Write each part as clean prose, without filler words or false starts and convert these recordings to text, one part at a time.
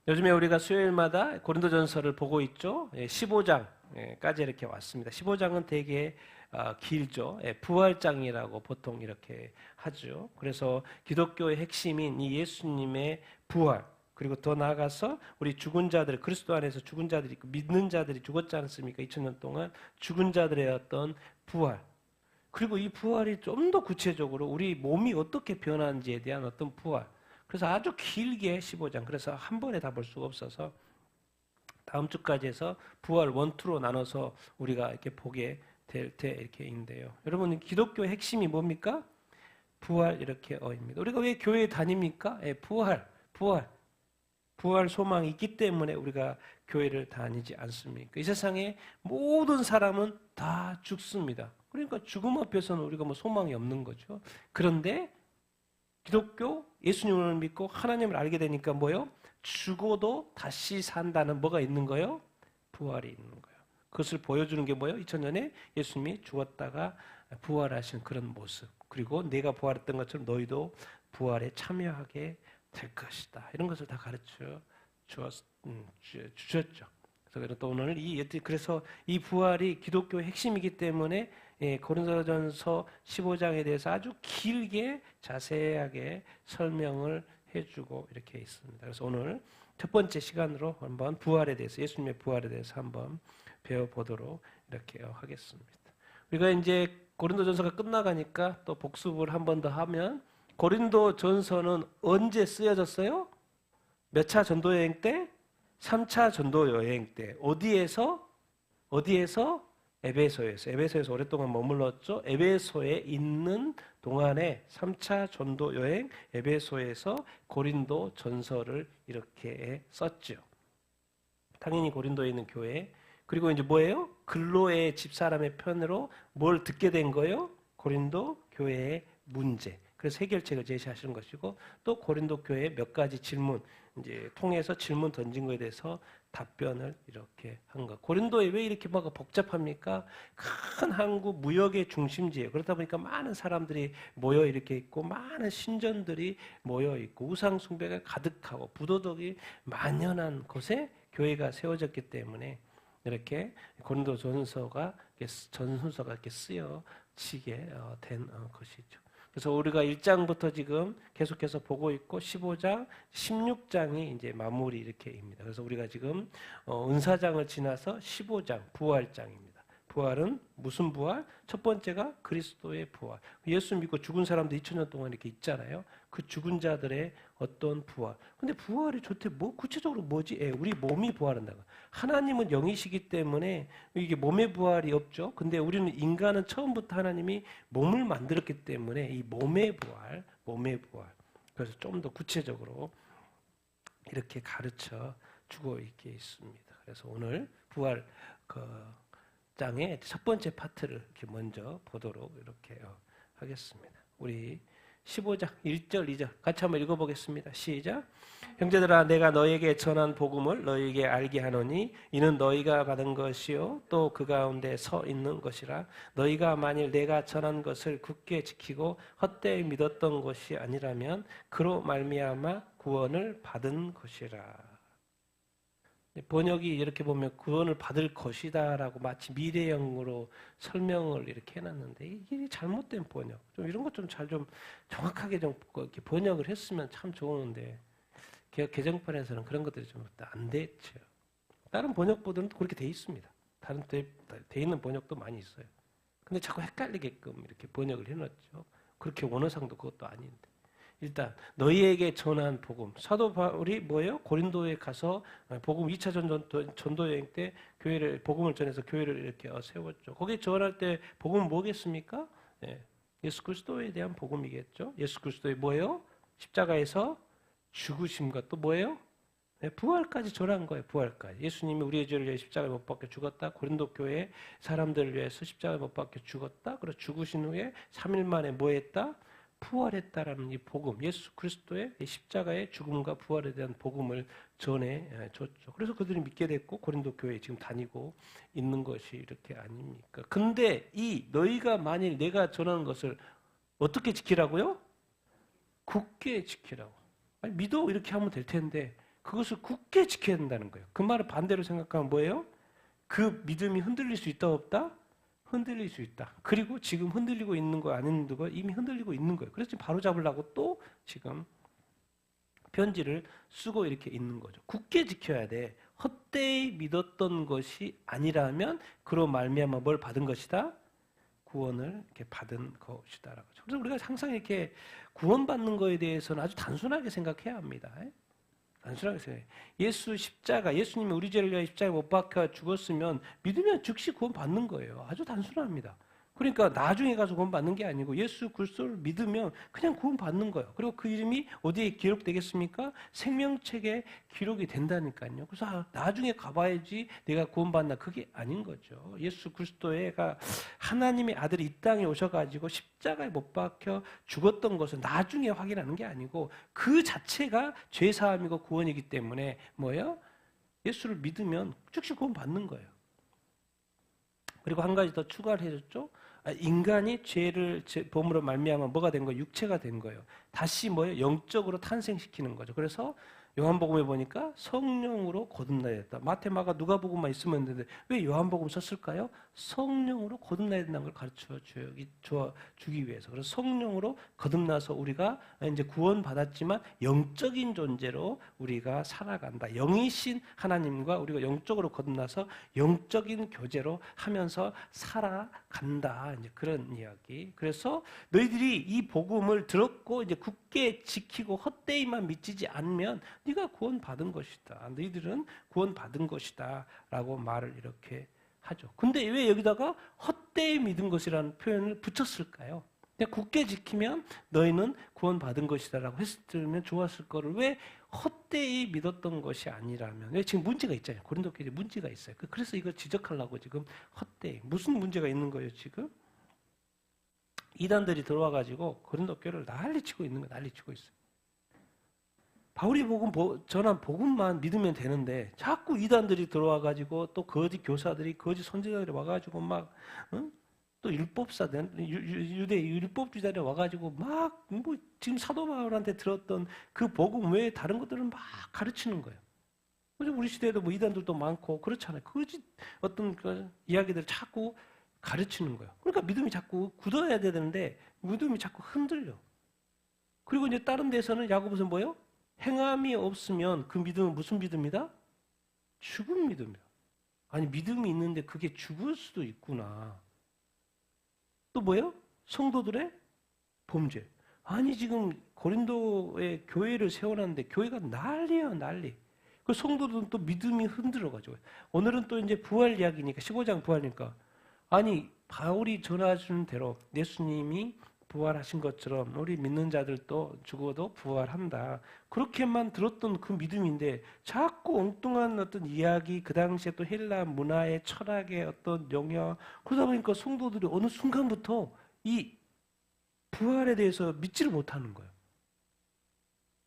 요즘에 우리가 수요일마다 고린도전서를 보고 있죠. 15장까지 이렇게 왔습니다. 15장은 되게 길죠. 부활장이라고 보통 이렇게 하죠. 그래서 기독교의 핵심인 이 예수님의 부활, 그리고 더 나아가서 우리 죽은 자들, 그리스도 안에서 죽은 자들이 있고 믿는 자들이 죽었지 않습니까? 2000년 동안 죽은 자들의 어떤 부활, 그리고 이 부활이 좀 더 구체적으로 우리 몸이 어떻게 변하는지에 대한 어떤 부활. 그래서 아주 길게 15장. 그래서 한 번에 다 볼 수가 없어서 다음 주까지 해서 부활 1, 2로 나눠서 우리가 이렇게 보게 될 때 이렇게 있는데요. 여러분, 기독교의 핵심이 뭡니까? 부활 이렇게 어입니다. 우리가 왜 교회에 다닙니까? 부활 소망이 있기 때문에 우리가 교회를 다니지 않습니까? 이 세상에 모든 사람은 다 죽습니다. 그러니까 죽음 앞에서는 우리가 뭐 소망이 없는 거죠. 그런데 기독교 예수님을 믿고 하나님을 알게 되니까 뭐요? 죽어도 다시 산다는 뭐가 있는 거요? 부활이 있는 거예요. 그것을 보여주는 게 뭐예요? 2000년에 예수님이 죽었다가 부활하신 그런 모습. 그리고 내가 부활했던 것처럼 너희도 부활에 참여하게 될 것이다. 이런 것을 다 가르쳐 주셨죠. 그래서 또 오늘 그래서 이 부활이 기독교의 핵심이기 때문에 고린도전서 15장에 대해서 아주 길게 자세하게 설명을 해주고 이렇게 있습니다. 그래서 오늘 첫 번째 시간으로 한번 부활에 대해서 예수님의 부활에 대해서 한번 배워보도록 이렇게 하겠습니다. 우리가 이제 고린도전서가 끝나가니까 또 복습을 한 번 더 하면 고린도전서는 언제 쓰여졌어요? 몇 차 전도 여행 때? 3차 전도 여행 때. 어디에서? 에베소에서 오랫동안 머물렀죠. 에베소에 있는 동안에 3차 전도 여행 에베소에서 고린도 전서를 이렇게 썼죠. 당연히 고린도에 있는 교회. 그리고 이제 뭐예요? 근로의 집사람의 편으로 뭘 듣게 된 거예요? 고린도 교회의 문제. 그래서 해결책을 제시하시는 것이고, 또 고린도 교회의 몇 가지 질문 이제 통해서 질문 던진 거에 대해서 답변을 이렇게 한 거. 고린도에 왜 이렇게 뭐가 복잡합니까? 큰 한국 무역의 중심지예요. 그러다 보니까 많은 사람들이 모여 이렇게 있고, 많은 신전들이 모여 있고, 우상 숭배가 가득하고 부도덕이 만연한 곳에 교회가 세워졌기 때문에 이렇게 고린도 전서가 이렇게 쓰여지게 된 것이죠. 그래서 우리가 1장부터 지금 계속해서 보고 있고 15장, 16장이 이제 마무리 이렇게입니다. 그래서 우리가 지금 은사장을 지나서 15장 부활장입니다. 부활은 무슨 부활? 첫 번째가 그리스도의 부활. 예수 믿고 죽은 사람들 2000년 동안 이렇게 있잖아요. 그 죽은 자들의 어떤 부활. 근데 부활이 좋대 구체적으로 뭐지? 우리 몸이 부활한다고. 하나님은 영이시기 때문에 이게 몸의 부활이 없죠. 근데 우리는 인간은 처음부터 하나님이 몸을 만들었기 때문에 이 몸의 부활. 그래서 좀 더 구체적으로 이렇게 가르쳐 주고 있게 있습니다. 그래서 오늘 부활 장의 첫 번째 파트를 이렇게 먼저 보도록 이렇게 하겠습니다. 우리 15장 1절 2절 같이 한번 읽어보겠습니다. 시작. 형제들아 내가 너에게 전한 복음을 너에게 알게 하노니 이는 너희가 받은 것이요 또 그 가운데 서 있는 것이라. 너희가 만일 내가 전한 것을 굳게 지키고 헛되이 믿었던 것이 아니라면 그로 말미암아 구원을 받은 것이라. 번역이 이렇게 보면 구원을 받을 것이다라고 마치 미래형으로 설명을 이렇게 해놨는데 이게 잘못된 번역. 좀 이런 것 좀 잘 좀 정확하게 좀 이렇게 번역을 했으면 참 좋은데 개정판에서는 그런 것들이 좀 안 됐죠. 다른 번역보다는 그렇게 돼 있습니다. 다른 돼 있는 번역도 많이 있어요. 근데 자꾸 헷갈리게끔 이렇게 번역을 해놨죠. 그렇게 원어상도 그것도 아닌데. 일단 너희에게 전한 복음. 사도 바울이 뭐예요? 고린도에 가서 복음 2차 전도 여행 때 복음을 전해서 교회를 이렇게 세웠죠. 거기 전할 때 복음은 뭐겠습니까? 예수 그리스도에 대한 복음이겠죠. 예수 그리스도의 뭐예요? 십자가에서 죽으심과 또 뭐예요? 부활까지 전한 거예요. 부활까지. 예수님이 우리의 죄를 위해 십자가에 못 박혀 죽었다. 고린도 교회 사람들을 위해서 십자가에 못 박혀 죽었다. 그리고 죽으신 후에 3일 만에 뭐 했다? 부활했다라는 이 복음, 예수 그리스도의 십자가의 죽음과 부활에 대한 복음을 전해줬죠. 그래서 그들이 믿게 됐고 고린도 교회에 지금 다니고 있는 것이 이렇게 아닙니까? 근데 이 너희가 만일 내가 전하는 것을 어떻게 지키라고요? 굳게 지키라고. 아니, 믿어 이렇게 하면 될 텐데 그것을 굳게 지켜야 된다는 거예요. 그 말을 반대로 생각하면 뭐예요? 그 믿음이 흔들릴 수 있다 없다? 흔들릴 수 있다. 그리고 지금 흔들리고 있는 거 아닌 거 이미 흔들리고 있는 거예요. 그래서 지금 바로 잡으려고 또 지금 편지를 쓰고 이렇게 있는 거죠. 굳게 지켜야 돼. 헛되이 믿었던 것이 아니라면 그로 말미암아 뭘 받은 것이다? 구원을 이렇게 받은 것이다라고. 그래서 우리가 항상 이렇게 구원받는 거에 대해서는 아주 단순하게 생각해야 합니다. 단순하게 생각해요. 예수 십자가, 예수님이 우리 죄를 위하여 십자가에 못 박혀 죽었으면 믿으면 즉시 구원받는 거예요. 아주 단순합니다. 그러니까 나중에 가서 구원받는 게 아니고 예수 그리스도를 믿으면 그냥 구원받는 거예요. 그리고 그 이름이 어디에 기록되겠습니까? 생명책에 기록이 된다니까요. 그래서 나중에 가봐야지 내가 구원받나 그게 아닌 거죠. 예수 그리스도가 하나님의 아들이 이 땅에 오셔가지고 십자가에 못 박혀 죽었던 것은 나중에 확인하는 게 아니고 그 자체가 죄사함이고 구원이기 때문에 뭐예요? 예수를 믿으면 즉시 구원받는 거예요. 그리고 한 가지 더 추가를 해줬죠. 인간이 죄를 범으로 말미암아 뭐가 된 거예요? 육체가 된 거예요. 다시 뭐예요? 영적으로 탄생시키는 거죠. 그래서 요한복음에 보니까 성령으로 거듭나야 됐다. 마태, 마가, 누가복음만 있으면 되는데 왜 요한복음 썼을까요? 성령으로 거듭나야 된다는 걸 가르쳐 주기 위해서. 그래서 성령으로 거듭나서 우리가 이제 구원받았지만 영적인 존재로 우리가 살아간다. 영이신 하나님과 우리가 영적으로 거듭나서 영적인 교제로 하면서 살아간다. 이제 그런 이야기. 그래서 너희들이 이 복음을 들었고 이제 굳게 지키고 헛되이만 믿지 않으면 네가 구원받은 것이다. 너희들은 구원받은 것이다. 라고 말을 이렇게 하죠. 근데 왜 여기다가 헛되이 믿은 것이라는 표현을 붙였을까요? 그냥 굳게 지키면 너희는 구원받은 것이다 라고 했으면 좋았을 거를 왜 헛되이 믿었던 것이 아니라면 왜 지금 문제가 있잖아요. 고린도교에 문제가 있어요. 그래서 이걸 지적하려고 지금 헛되이. 무슨 문제가 있는 거예요 지금? 이단들이 들어와가지고 고린도교를 난리치고 있는 거예요. 난리치고 있어요. 바울이 전한 복음만 믿으면 되는데 자꾸 이단들이 들어와가지고 또 거짓 교사들이 거짓 선지자들이 와가지고 막 또 율법사들 유대 율법주의자들이 와가지고 막 뭐 지금 사도 바울한테 들었던 그 복음 외에 다른 것들은 막 가르치는 거예요. 우리 시대에도 뭐 이단들도 많고 그렇잖아요. 거짓 어떤 그 이야기들을 자꾸 가르치는 거예요. 그러니까 믿음이 자꾸 굳어야 되는데 믿음이 자꾸 흔들려. 그리고 이제 다른 데서는 야고보서는 뭐예요? 행함이 없으면 그 믿음은 무슨 믿음이다? 죽은 믿음이다. 아니 믿음이 있는데 그게 죽을 수도 있구나. 또 뭐예요? 성도들의 범죄. 아니 지금 고린도에 교회를 세워놨는데 교회가 난리야 난리. 그 성도들은 또 믿음이 흔들어가지고 오늘은 또 이제 부활 이야기니까 15장 부활이니까 아니 바울이 전해주는 대로 예수님이 부활하신 것처럼 우리 믿는 자들도 죽어도 부활한다. 그렇게만 들었던 그 믿음인데 자꾸 엉뚱한 어떤 이야기 그 당시에 또 헬라 문화의 철학의 어떤 영향 그러다 보니까 성도들이 어느 순간부터 이 부활에 대해서 믿지를 못하는 거예요.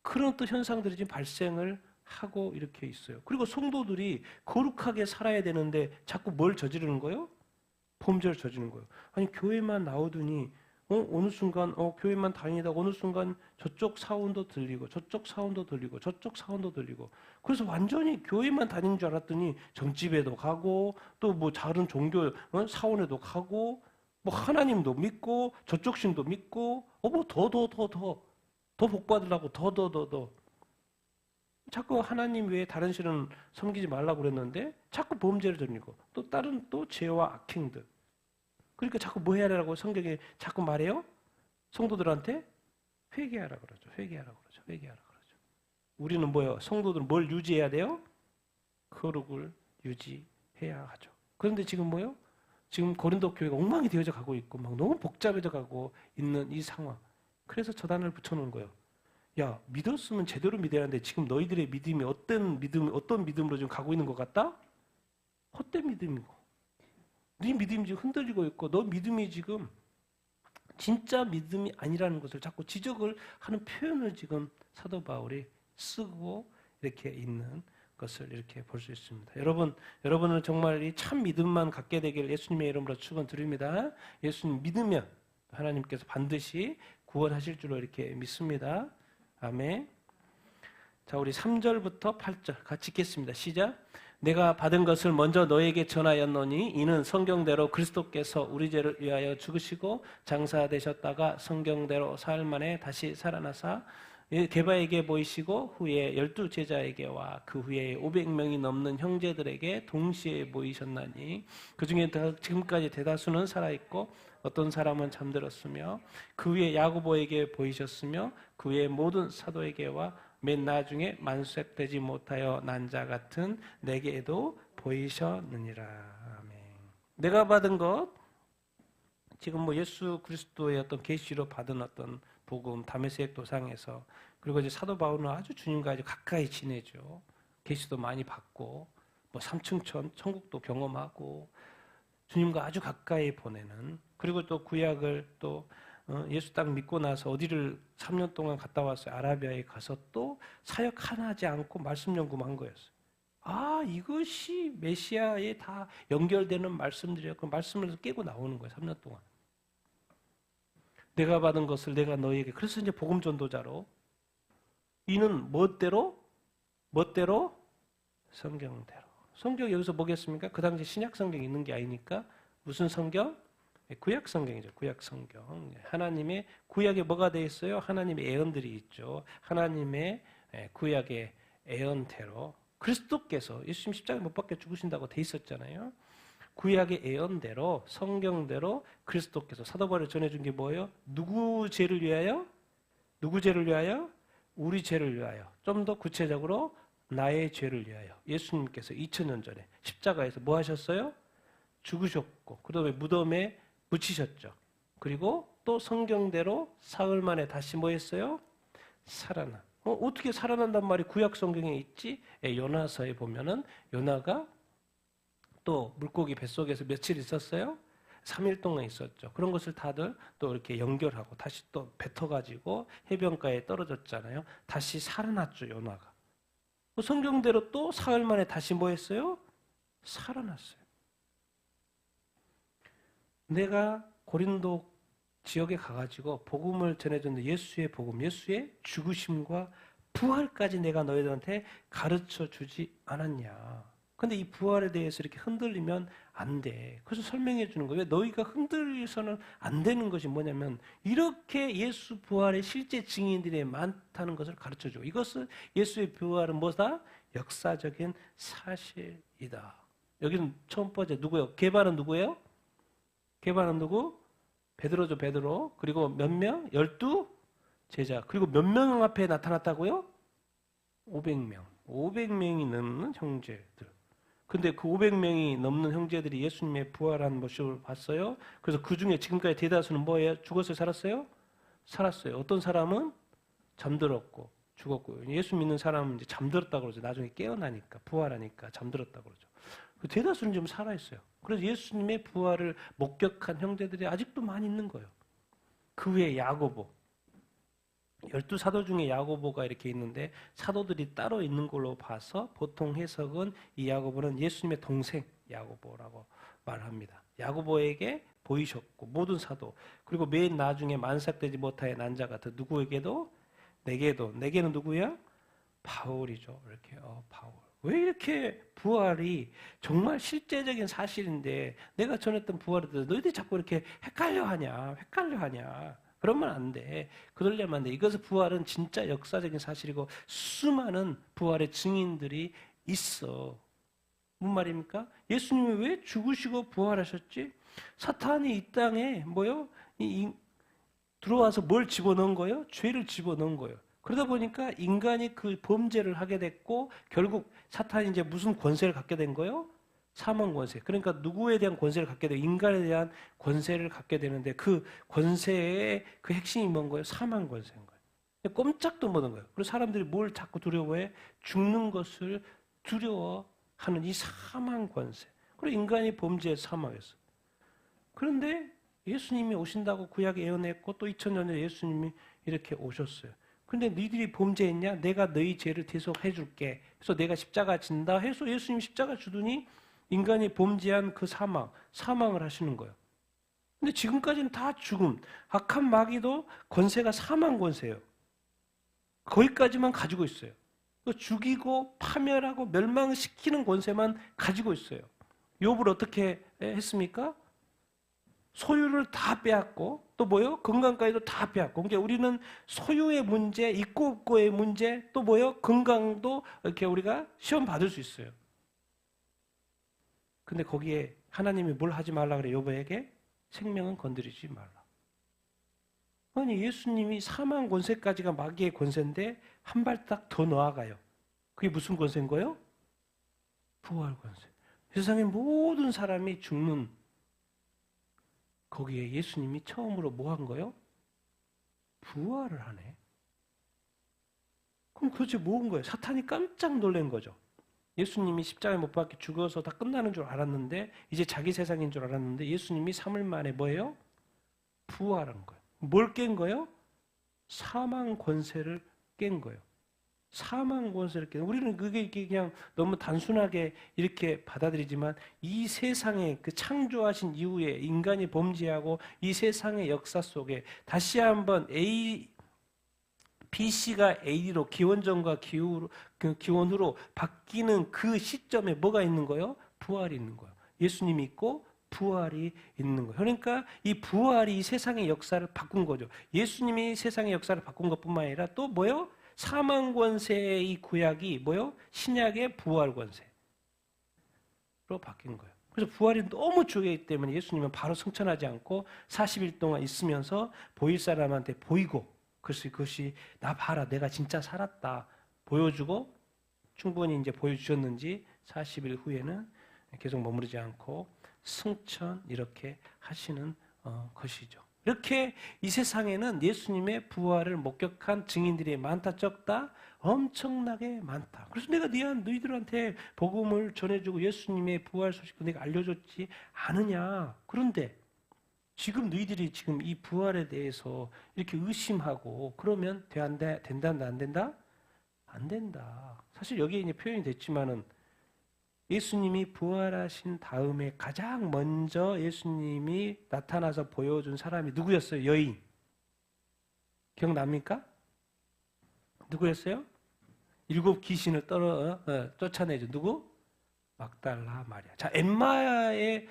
그런 또 현상들이 지금 발생을 하고 이렇게 있어요. 그리고 성도들이 거룩하게 살아야 되는데 자꾸 뭘 저지르는 거예요? 범죄를 저지르는 거예요. 아니 교회만 나오더니 어느 순간 교회만 다니다가 어느 순간 저쪽 사운도 들리고 저쪽 사운도 들리고 저쪽 사운도 들리고 그래서 완전히 교회만 다니는 줄 알았더니 점집에도 가고 또 뭐 다른 종교 사원에도 가고 뭐 하나님도 믿고 저쪽 신도 믿고 뭐 더 복 받으려고 더 자꾸 하나님 외에 다른 신은 섬기지 말라고 그랬는데 자꾸 범죄를 저지르고 또 다른 또 죄와 악행들 그러니까 자꾸 뭐 해야 되라고 성경에 자꾸 말해요? 성도들한테 회개하라 그러죠. 회개하라 그러죠. 우리는 뭐예요? 성도들은 뭘 유지해야 돼요? 거룩을 유지해야 하죠. 그런데 지금 뭐예요? 지금 고린도 교회가 엉망이 되어져 가고 있고 막 너무 복잡해져 가고 있는 이 상황. 그래서 저단을 붙여놓은 거예요. 야, 믿었으면 제대로 믿어야 하는데 지금 너희들의 믿음이 어떤 믿음으로 지금 가고 있는 것 같다? 헛된 믿음이고. 네 믿음이 지금 흔들리고 있고 너 믿음이 지금 진짜 믿음이 아니라는 것을 자꾸 지적을 하는 표현을 지금 사도 바울이 쓰고 이렇게 있는 것을 이렇게 볼 수 있습니다. 여러분은 정말 이 참 믿음만 갖게 되길 예수님의 이름으로 축원드립니다. 예수님 믿으면 하나님께서 반드시 구원하실 줄로 이렇게 믿습니다. 아멘. 자, 우리 3절부터 8절 같이 읽겠습니다. 시작. 내가 받은 것을 먼저 너에게 전하였노니 이는 성경대로 그리스도께서 우리 죄를 위하여 죽으시고 장사되셨다가 성경대로 사흘 만에 다시 살아나사 게바에게 보이시고 후에 12제자에게와 그 후에 500명이 넘는 형제들에게 동시에 보이셨나니 그 중에 지금까지 대다수는 살아있고 어떤 사람은 잠들었으며 그 후에 야고보에게 보이셨으며 그 후에 모든 사도에게와 맨 나중에 만수색되지 못하여 난 자 같은 내게도 보이셨느니라. 아멘. 내가 받은 것, 지금 뭐 예수 그리스도의 어떤 계시로 받은 어떤 복음, 다메섹 도상에서, 그리고 이제 사도 바울은 아주 주님과 아주 가까이 지내죠. 계시도 많이 받고, 뭐 삼층천 천국도 경험하고, 주님과 아주 가까이 보내는, 그리고 또 구약을 또 예수 딱 믿고 나서 어디를 3년 동안 갔다 왔어요. 아라비아에 가서 또 사역 하나 하지 않고 말씀 연구만 한 거였어요. 아, 이것이 메시아에 다 연결되는 말씀들이었고 말씀을 깨고 나오는 거예요. 3년 동안. 내가 받은 것을 내가 너에게. 그래서 이제 복음 전도자로 이는 멋대로 성경대로. 성경 여기서 뭐겠습니까? 그 당시 신약 성경이 있는 게 아니니까 무슨 성경? 구약 성경이죠. 구약 성경. 하나님의 구약에 뭐가 돼 있어요? 하나님의 예언들이 있죠. 하나님의 구약의 예언대로 그리스도께서 예수님 십자가에 못 박혀 죽으신다고 돼 있었잖아요. 구약의 예언대로 성경대로 그리스도께서 사도 바울이 전해준 게 뭐예요? 누구 죄를 위하여? 누구 죄를 위하여? 우리 죄를 위하여. 좀 더 구체적으로 나의 죄를 위하여. 예수님께서 2000년 전에 십자가에서 뭐 하셨어요? 죽으셨고 그 다음에 무덤에 묻히셨죠. 그리고 또 성경대로 사흘 만에 다시 뭐 했어요? 살아나. 어떻게 살아난단 말이 구약 성경에 있지? 요나서에 보면은 요나가 또 물고기 뱃속에서 며칠 있었어요? 3일 동안 있었죠. 그런 것을 다들 또 이렇게 연결하고 다시 또 뱉어가지고 해변가에 떨어졌잖아요. 다시 살아났죠, 요나가. 성경대로 또 사흘 만에 다시 뭐 했어요? 살아났어요. 내가 고린도 지역에 가가지고 복음을 전해줬는데 예수의 복음, 예수의 죽으심과 부활까지 내가 너희들한테 가르쳐 주지 않았냐. 근데 이 부활에 대해서 이렇게 흔들리면 안 돼. 그래서 설명해 주는 거예요. 왜 너희가 흔들려서는 안 되는 것이 뭐냐면 이렇게 예수 부활의 실제 증인들이 많다는 것을 가르쳐 주고 이것은 예수의 부활은 뭐다? 역사적인 사실이다. 여기는 첫 번째 누구예요? 게바는 누구예요? 게바는 누구? 베드로죠, 베드로. 그리고 몇 명? 12제자. 그리고 몇 명 앞에 나타났다고요? 500명. 500명이 넘는 형제들. 근데 그 500명이 넘는 형제들이 예수님의 부활한 모습을 봤어요. 그래서 그 중에 지금까지 대다수는 뭐예요? 죽었어요? 살았어요? 살았어요. 어떤 사람은 잠들었고 죽었고 예수 믿는 사람은 이제 잠들었다고 그러죠. 나중에 깨어나니까 부활하니까 잠들었다고 그러죠. 대다수는 지금 살아있어요. 그래서 예수님의 부활을 목격한 형제들이 아직도 많이 있는 거예요. 그 외에 야고보. 12사도 중에 야고보가 이렇게 있는데 사도들이 따로 있는 걸로 봐서 보통 해석은 이 야고보는 예수님의 동생 야고보라고 말합니다. 야고보에게 보이셨고 모든 사도 그리고 맨 나중에 만삭되지 못하여 난 자 같은 누구에게도 내게는 누구야? 바울이죠. 이렇게 바울. 왜 이렇게 부활이 정말 실제적인 사실인데 내가 전했던 부활에 대해서 너희들이 자꾸 이렇게 헷갈려하냐. 그러면 안 돼. 그러려면 안 돼. 이것은 부활은 진짜 역사적인 사실이고 수많은 부활의 증인들이 있어. 무슨 말입니까? 예수님이 왜 죽으시고 부활하셨지? 사탄이 이 땅에 뭐요? 들어와서 뭘 집어넣은 거예요? 죄를 집어넣은 거예요. 그러다 보니까 인간이 그 범죄를 하게 됐고 결국 사탄이 이제 무슨 권세를 갖게 된 거예요? 사망 권세. 그러니까 누구에 대한 권세를 갖게 돼요? 인간에 대한 권세를 갖게 되는데 그 권세의 그 핵심이 뭔 거예요? 사망 권세인 거예요. 꼼짝도 못한 거예요. 그리고 사람들이 뭘 자꾸 두려워해? 죽는 것을 두려워하는 이 사망 권세. 그리고 인간이 범죄에 사망했어. 그런데 예수님이 오신다고 구약에 예언했고 또 2000년 전에 예수님이 이렇게 오셨어요. 근데 너희들이 범죄했냐? 내가 너희 죄를 대속해 줄게. 그래서 내가 십자가 진다 해서 예수님이 십자가 주더니 인간이 범죄한 그 사망을 하시는 거예요. 근데 지금까지는 다 죽음, 악한 마귀도 권세가 사망 권세예요. 거기까지만 가지고 있어요. 죽이고 파멸하고 멸망시키는 권세만 가지고 있어요. 욥을 어떻게 했습니까? 소유를 다 빼앗고 또 뭐요? 건강까지도 다 빼앗고. 그러니까 우리는 소유의 문제, 있고 없고의 문제, 또 뭐요? 건강도 이렇게 우리가 시험 받을 수 있어요. 근데 거기에 하나님이 뭘 하지 말라 그래? 욥에게 생명은 건드리지 말라. 아니 예수님이 사망 권세까지가 마귀의 권세인데 한 발짝 더 나아가요. 그게 무슨 권세인 거예요? 부활 권세. 세상의 모든 사람이 죽는 거기에 예수님이 처음으로 뭐 한 거예요? 부활을 하네. 그럼 도대체 뭐 한 거예요? 사탄이 깜짝 놀란 거죠. 예수님이 십자가에 못 박혀 죽어서 다 끝나는 줄 알았는데 이제 자기 세상인 줄 알았는데 예수님이 3일 만에 뭐예요? 부활한 거예요. 뭘 깬 거예요? 사망 권세를 깬 거예요. 사망 권세를 깬. 우리는 그게 그냥 너무 단순하게 이렇게 받아들이지만 이 세상에 그 창조하신 이후에 인간이 범죄하고 이 세상의 역사 속에 다시 한번 BC가 AD로 기원전과 기원후로 바뀌는 그 시점에 뭐가 있는 거예요? 부활이 있는 거예요. 예수님이 있고 부활이 있는 거예요. 그러니까 이 부활이 세상의 역사를 바꾼 거죠. 예수님이 세상의 역사를 바꾼 것뿐만 아니라 또 뭐요? 사망 권세의 이 구약이 뭐요? 신약의 부활 권세로 바뀐 거예요. 그래서 부활이 너무 중요하기 때문에 예수님은 바로 승천하지 않고 40일 동안 있으면서 보일 사람한테 보이고 그래서 그것이 나 봐라 내가 진짜 살았다 보여주고 충분히 이제 보여주셨는지 40일 후에는 계속 머무르지 않고 승천 이렇게 하시는 것이죠. 이렇게 이 세상에는 예수님의 부활을 목격한 증인들이 많다 적다? 엄청나게 많다. 그래서 내가 너희들한테 복음을 전해주고 예수님의 부활 소식을 내가 알려줬지 않으냐. 그런데 지금 너희들이 지금 이 부활에 대해서 이렇게 의심하고 그러면 된다 안 된다? 안 된다. 사실 여기에 이제 표현이 됐지만은 예수님이 부활하신 다음에 가장 먼저 예수님이 나타나서 보여준 사람이 누구였어요? 여인. 기억납니까? 누구였어요? 7 귀신을 쫓아내죠. 누구? 막달라 마리아. 자, 엠마의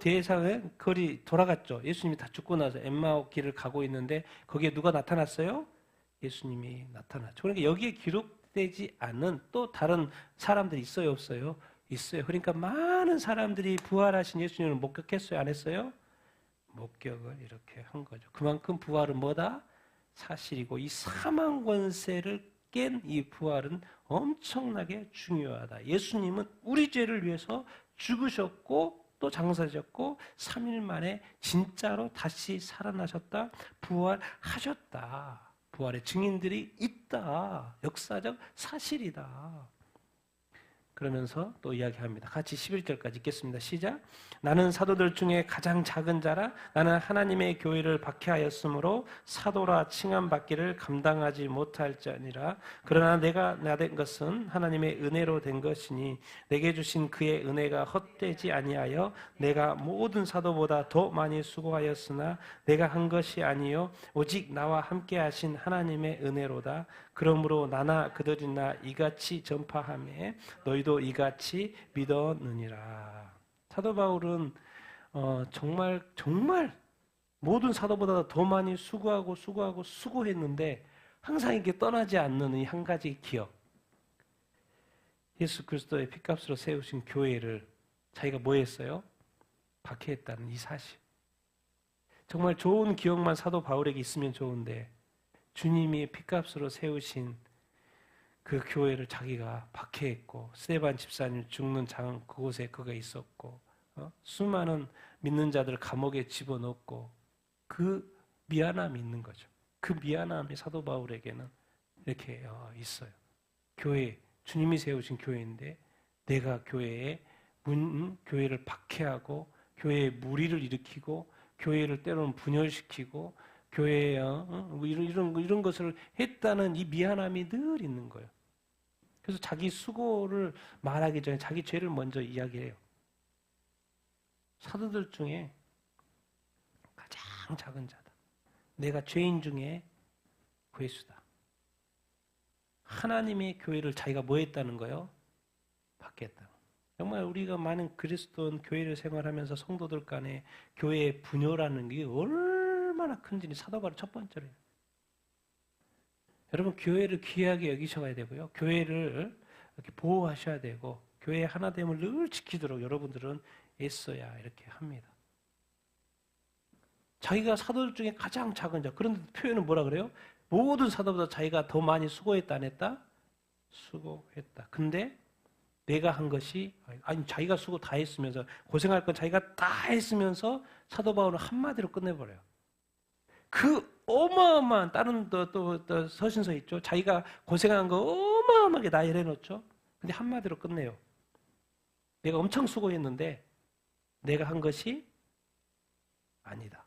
대상의 거리 돌아갔죠. 예수님이 다 죽고 나서 엠마오 길을 가고 있는데 거기에 누가 나타났어요? 예수님이 나타났죠. 그러니까 여기에 기록되지 않은 또 다른 사람들이 있어요, 없어요? 있어요. 그러니까 많은 사람들이 부활하신 예수님을 목격했어요, 안 했어요? 목격을 이렇게 한 거죠. 그만큼 부활은 뭐다? 사실이고 이 사망 권세를 깬 이 부활은 엄청나게 중요하다. 예수님은 우리 죄를 위해서 죽으셨고 또 장사하셨고 3일 만에 진짜로 다시 살아나셨다. 부활하셨다. 부활의 증인들이 있다. 역사적 사실이다. 그러면서 또 이야기합니다. 같이 11절까지 읽겠습니다. 시작. 나는 사도들 중에 가장 작은 자라 나는 하나님의 교회를 박해하였으므로 사도라 칭함받기를 감당하지 못할지니라. 그러나 내가 나된 것은 하나님의 은혜로 된 것이니 내게 주신 그의 은혜가 헛되지 아니하여 내가 모든 사도보다 더 많이 수고하였으나 내가 한 것이 아니요 오직 나와 함께 하신 하나님의 은혜로다. 그러므로 나나 그들이나 이같이 전파하며 너희도 이같이 믿었느니라. 사도 바울은 정말 모든 사도보다 더 많이 수고했는데 항상 이게 떠나지 않는 이 한 가지 기억. 예수 그리스도의 피값으로 세우신 교회를 자기가 뭐 했어요? 박해했다는 이 사실. 정말 좋은 기억만 사도 바울에게 있으면 좋은데 주님이 피값으로 세우신 그 교회를 자기가 박해했고 스데반 집사님 죽는 장 그곳에 그가 있었고 수많은 믿는 자들을 감옥에 집어넣고 그 미안함이 있는 거죠. 그 미안함이 사도 바울에게는 이렇게 있어요. 교회, 주님이 세우신 교회인데 내가 교회를 박해하고 교회에 무리를 일으키고 교회를 때로는 분열시키고 교회에 이런 것을 했다는 이 미안함이 늘 있는 거예요. 그래서 자기 수고를 말하기 전에 자기 죄를 먼저 이야기해요. 사도들 중에 가장 작은 자다. 내가 죄인 중에 괴수다. 하나님의 교회를 자기가 뭐 했다는 거예요? 받겠다. 정말 우리가 많은 그리스도인 교회를 생활하면서 성도들 간에 교회의 분열하는 게 얼마나 큰지 사도 바울 첫 번째로. 여러분 교회를 귀하게 여기셔야 되고요. 교회를 이렇게 보호하셔야 되고 교회의 하나됨을 늘 지키도록 여러분들은 애써야 이렇게 합니다. 자기가 사도들 중에 가장 작은 자. 그런 표현은 뭐라 그래요? 모든 사도보다 자기가 더 많이 수고했다 안 했다? 수고했다. 근데 내가 한 것이 아니 자기가 수고 다 했으면서 고생할 건 자기가 다 했으면서 사도 바울은 한마디로 끝내버려요. 그 어마어마한 다른 또 서신서 있죠. 자기가 고생한 거 어마어마하게 나열해 놓죠. 근데 한마디로 끝내요. 내가 엄청 수고했는데 내가 한 것이 아니다.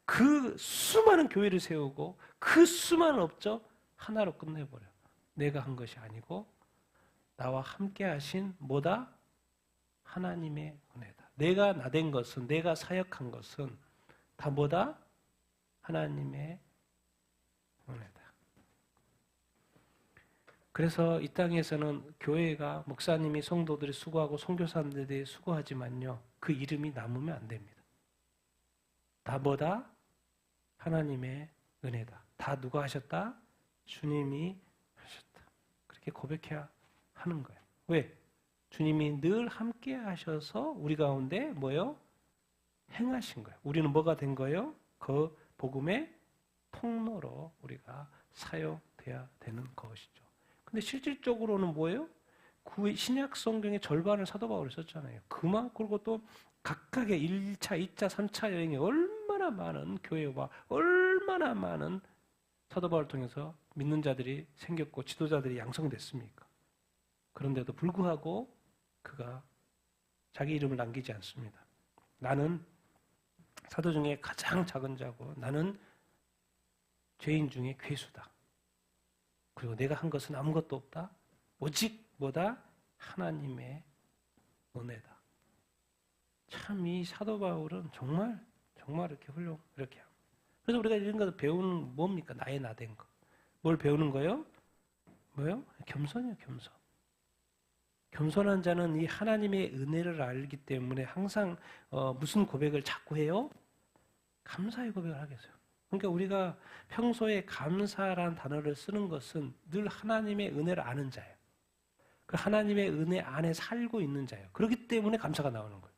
그 수많은 교회를 세우고 그 수많은 업적 하나로 끝내버려요. 내가 한 것이 아니고 나와 함께 하신 뭐다? 하나님의 은혜다. 내가 나된 것은 내가 사역한 것은 다 뭐다? 하나님의 은혜다. 그래서 이 땅에서는 교회가 목사님이 성도들이 수고하고 선교사님들이 수고하지만요. 그 이름이 남으면 안 됩니다. 다 뭐다? 하나님의 은혜다. 다 누가 하셨다? 주님이 하셨다. 그렇게 고백해야 하는 거예요. 왜? 주님이 늘 함께 하셔서 우리 가운데 뭐요? 행하신 거예요. 우리는 뭐가 된 거예요? 그 복음의 통로로 우리가 사용돼야 되는 것이죠. 근데 실질적으로는 뭐예요? 신약 성경의 절반을 사도 바울이 썼잖아요. 그만큼 그리고 또 각각의 1차, 2차, 3차 여행에 얼마나 많은 교회와 얼마나 많은 사도 바울을 통해서 믿는 자들이 생겼고 지도자들이 양성됐습니까? 그런데도 불구하고 그가 자기 이름을 남기지 않습니다. 나는 사도 중에 가장 작은 자고 나는 죄인 중에 괴수다. 그리고 내가 한 것은 아무것도 없다. 오직 뭐다? 하나님의 은혜다. 참 이 사도 바울은 정말 이렇게 이렇게 합니다. 그래서 우리가 이런 거 배우는 뭡니까? 나의 나된 거. 뭘 배우는 거예요? 뭐요? 겸손이요, 겸손. 겸손한 자는 이 하나님의 은혜를 알기 때문에 항상 무슨 고백을 자꾸 해요? 감사의 고백을 하겠어요. 그러니까 우리가 평소에 감사라는 단어를 쓰는 것은 늘 하나님의 은혜를 아는 자예요. 그 하나님의 은혜 안에 살고 있는 자예요. 그렇기 때문에 감사가 나오는 거예요.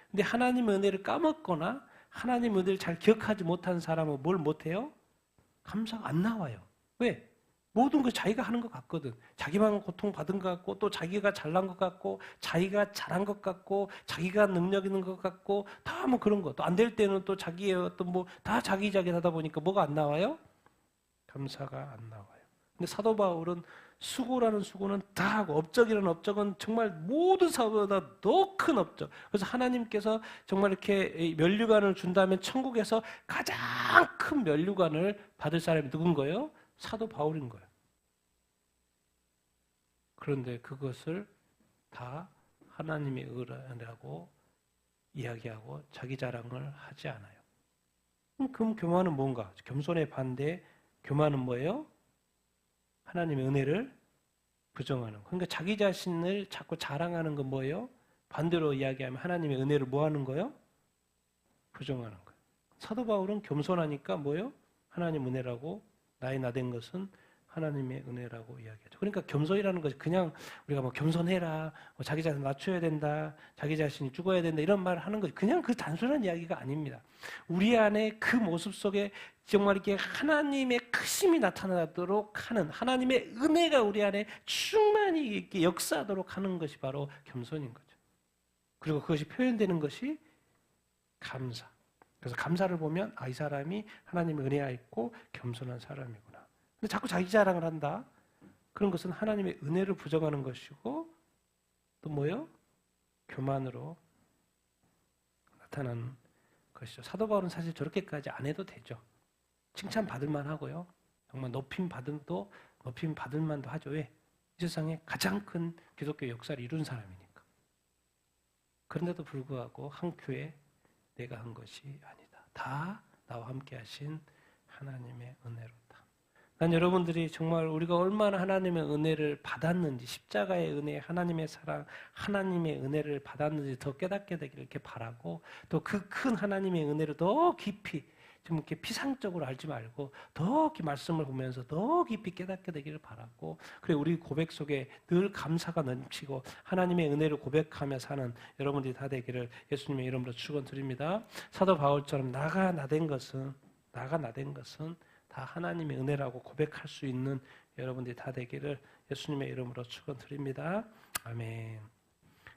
근데 하나님의 은혜를 까먹거나 하나님의 은혜를 잘 기억하지 못한 사람은 뭘 못해요? 감사가 안 나와요. 왜? 모든 거 자기가 하는 것 같거든. 자기만 고통받은 것 같고 또 자기가 잘난 것 같고 자기가 잘한 것 같고 자기가 능력 있는 것 같고 다 뭐 그런 거. 또 안 될 때는 또 자기의 어떤 뭐 다 자기자기하다 보니까 뭐가 안 나와요? 감사가 안 나와요. 근데 사도 바울은 수고라는 수고는 다 하고 업적이라는 업적은 정말 모든 사고보다 더 큰 업적. 그래서 하나님께서 정말 이렇게 면류관을 준다면 천국에서 가장 큰 면류관을 받을 사람이 누군 거예요? 사도 바울인 거예요. 그런데 그것을 다 하나님의 은혜라고 이야기하고 자기 자랑을 하지 않아요. 그럼 교만은 뭔가? 겸손의 반대 교만은 뭐예요? 하나님의 은혜를 부정하는 거. 그러니까 자기 자신을 자꾸 자랑하는 건 뭐예요? 반대로 이야기하면 하나님의 은혜를 뭐 하는 거예요? 부정하는 거예요. 사도 바울은 겸손하니까 뭐예요? 하나님 은혜라고 나의 나된 것은 하나님의 은혜라고 이야기하죠. 그러니까 겸손이라는 것이 그냥 우리가 뭐 겸손해라, 뭐 자기 자신 낮춰야 된다, 자기 자신이 죽어야 된다 이런 말을 하는 것이 그냥 그 단순한 이야기가 아닙니다. 우리 안에 그 모습 속에 정말 이렇게 하나님의 크심이 나타나도록 하는 하나님의 은혜가 우리 안에 충만히 이렇게 역사하도록 하는 것이 바로 겸손인 거죠. 그리고 그것이 표현되는 것이 감사. 그래서 감사를 보면 이 사람이 하나님의 은혜가 있고 겸손한 사람이구나. 근데 자꾸 자기 자랑을 한다. 그런 것은 하나님의 은혜를 부정하는 것이고 또 뭐요? 교만으로 나타나는 것이죠. 사도 바울은 사실 저렇게까지 안 해도 되죠. 칭찬 받을 만하고요. 정말 높임 받을 만도 하죠. 왜? 이 세상에 가장 큰 기독교 역사를 이룬 사람이니까. 그런데도 불구하고 한 교회 내가 한 것이 아니다. 다 나와 함께 하신 하나님의 은혜로다. 난 여러분들이 정말 우리가 얼마나 하나님의 은혜를 받았는지, 십자가의 은혜, 하나님의 사랑, 하나님의 은혜를 받았는지 더 깨닫게 되기를 이렇게 바라고, 또 그 큰 하나님의 은혜를 더 깊이 좀 이렇게 피상적으로 알지 말고 더 깊이 말씀을 보면서 더 깊이 깨닫게 되기를 바라고, 그래 우리 고백 속에 늘 감사가 넘치고 하나님의 은혜를 고백하며 사는 여러분들이 다 되기를 예수님의 이름으로 축원드립니다. 사도 바울처럼 나가 나된 것은 다 하나님의 은혜라고 고백할 수 있는 여러분들이 다 되기를 예수님의 이름으로 축원드립니다. 아멘.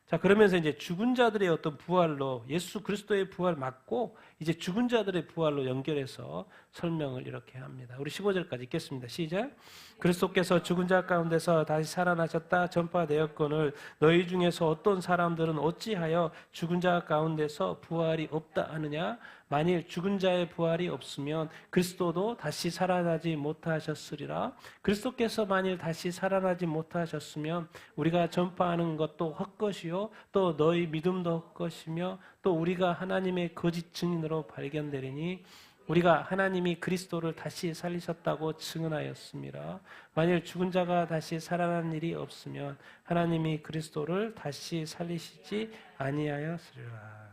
자, 그러면서 이제 죽은 자들의 어떤 부활로, 예수 그리스도의 부활 맞고 이제 죽은 자들의 부활로 연결해서 설명을 이렇게 합니다. 우리 15절까지 읽겠습니다. 시작. 그리스도께서 죽은 자 가운데서 다시 살아나셨다 전파되었거늘 너희 중에서 어떤 사람들은 어찌하여 죽은 자 가운데서 부활이 없다 하느냐? 만일 죽은 자의 부활이 없으면 그리스도도 다시 살아나지 못하셨으리라. 그리스도께서 만일 다시 살아나지 못하셨으면 우리가 전파하는 것도 헛것이요 또 너희 믿음도 헛것이며 또 우리가 하나님의 거짓 증인으로 발견되리니 우리가 하나님이 그리스도를 다시 살리셨다고 증언하였습니다. 만일 죽은 자가 다시 살아난 일이 없으면 하나님이 그리스도를 다시 살리시지 아니하였으리라.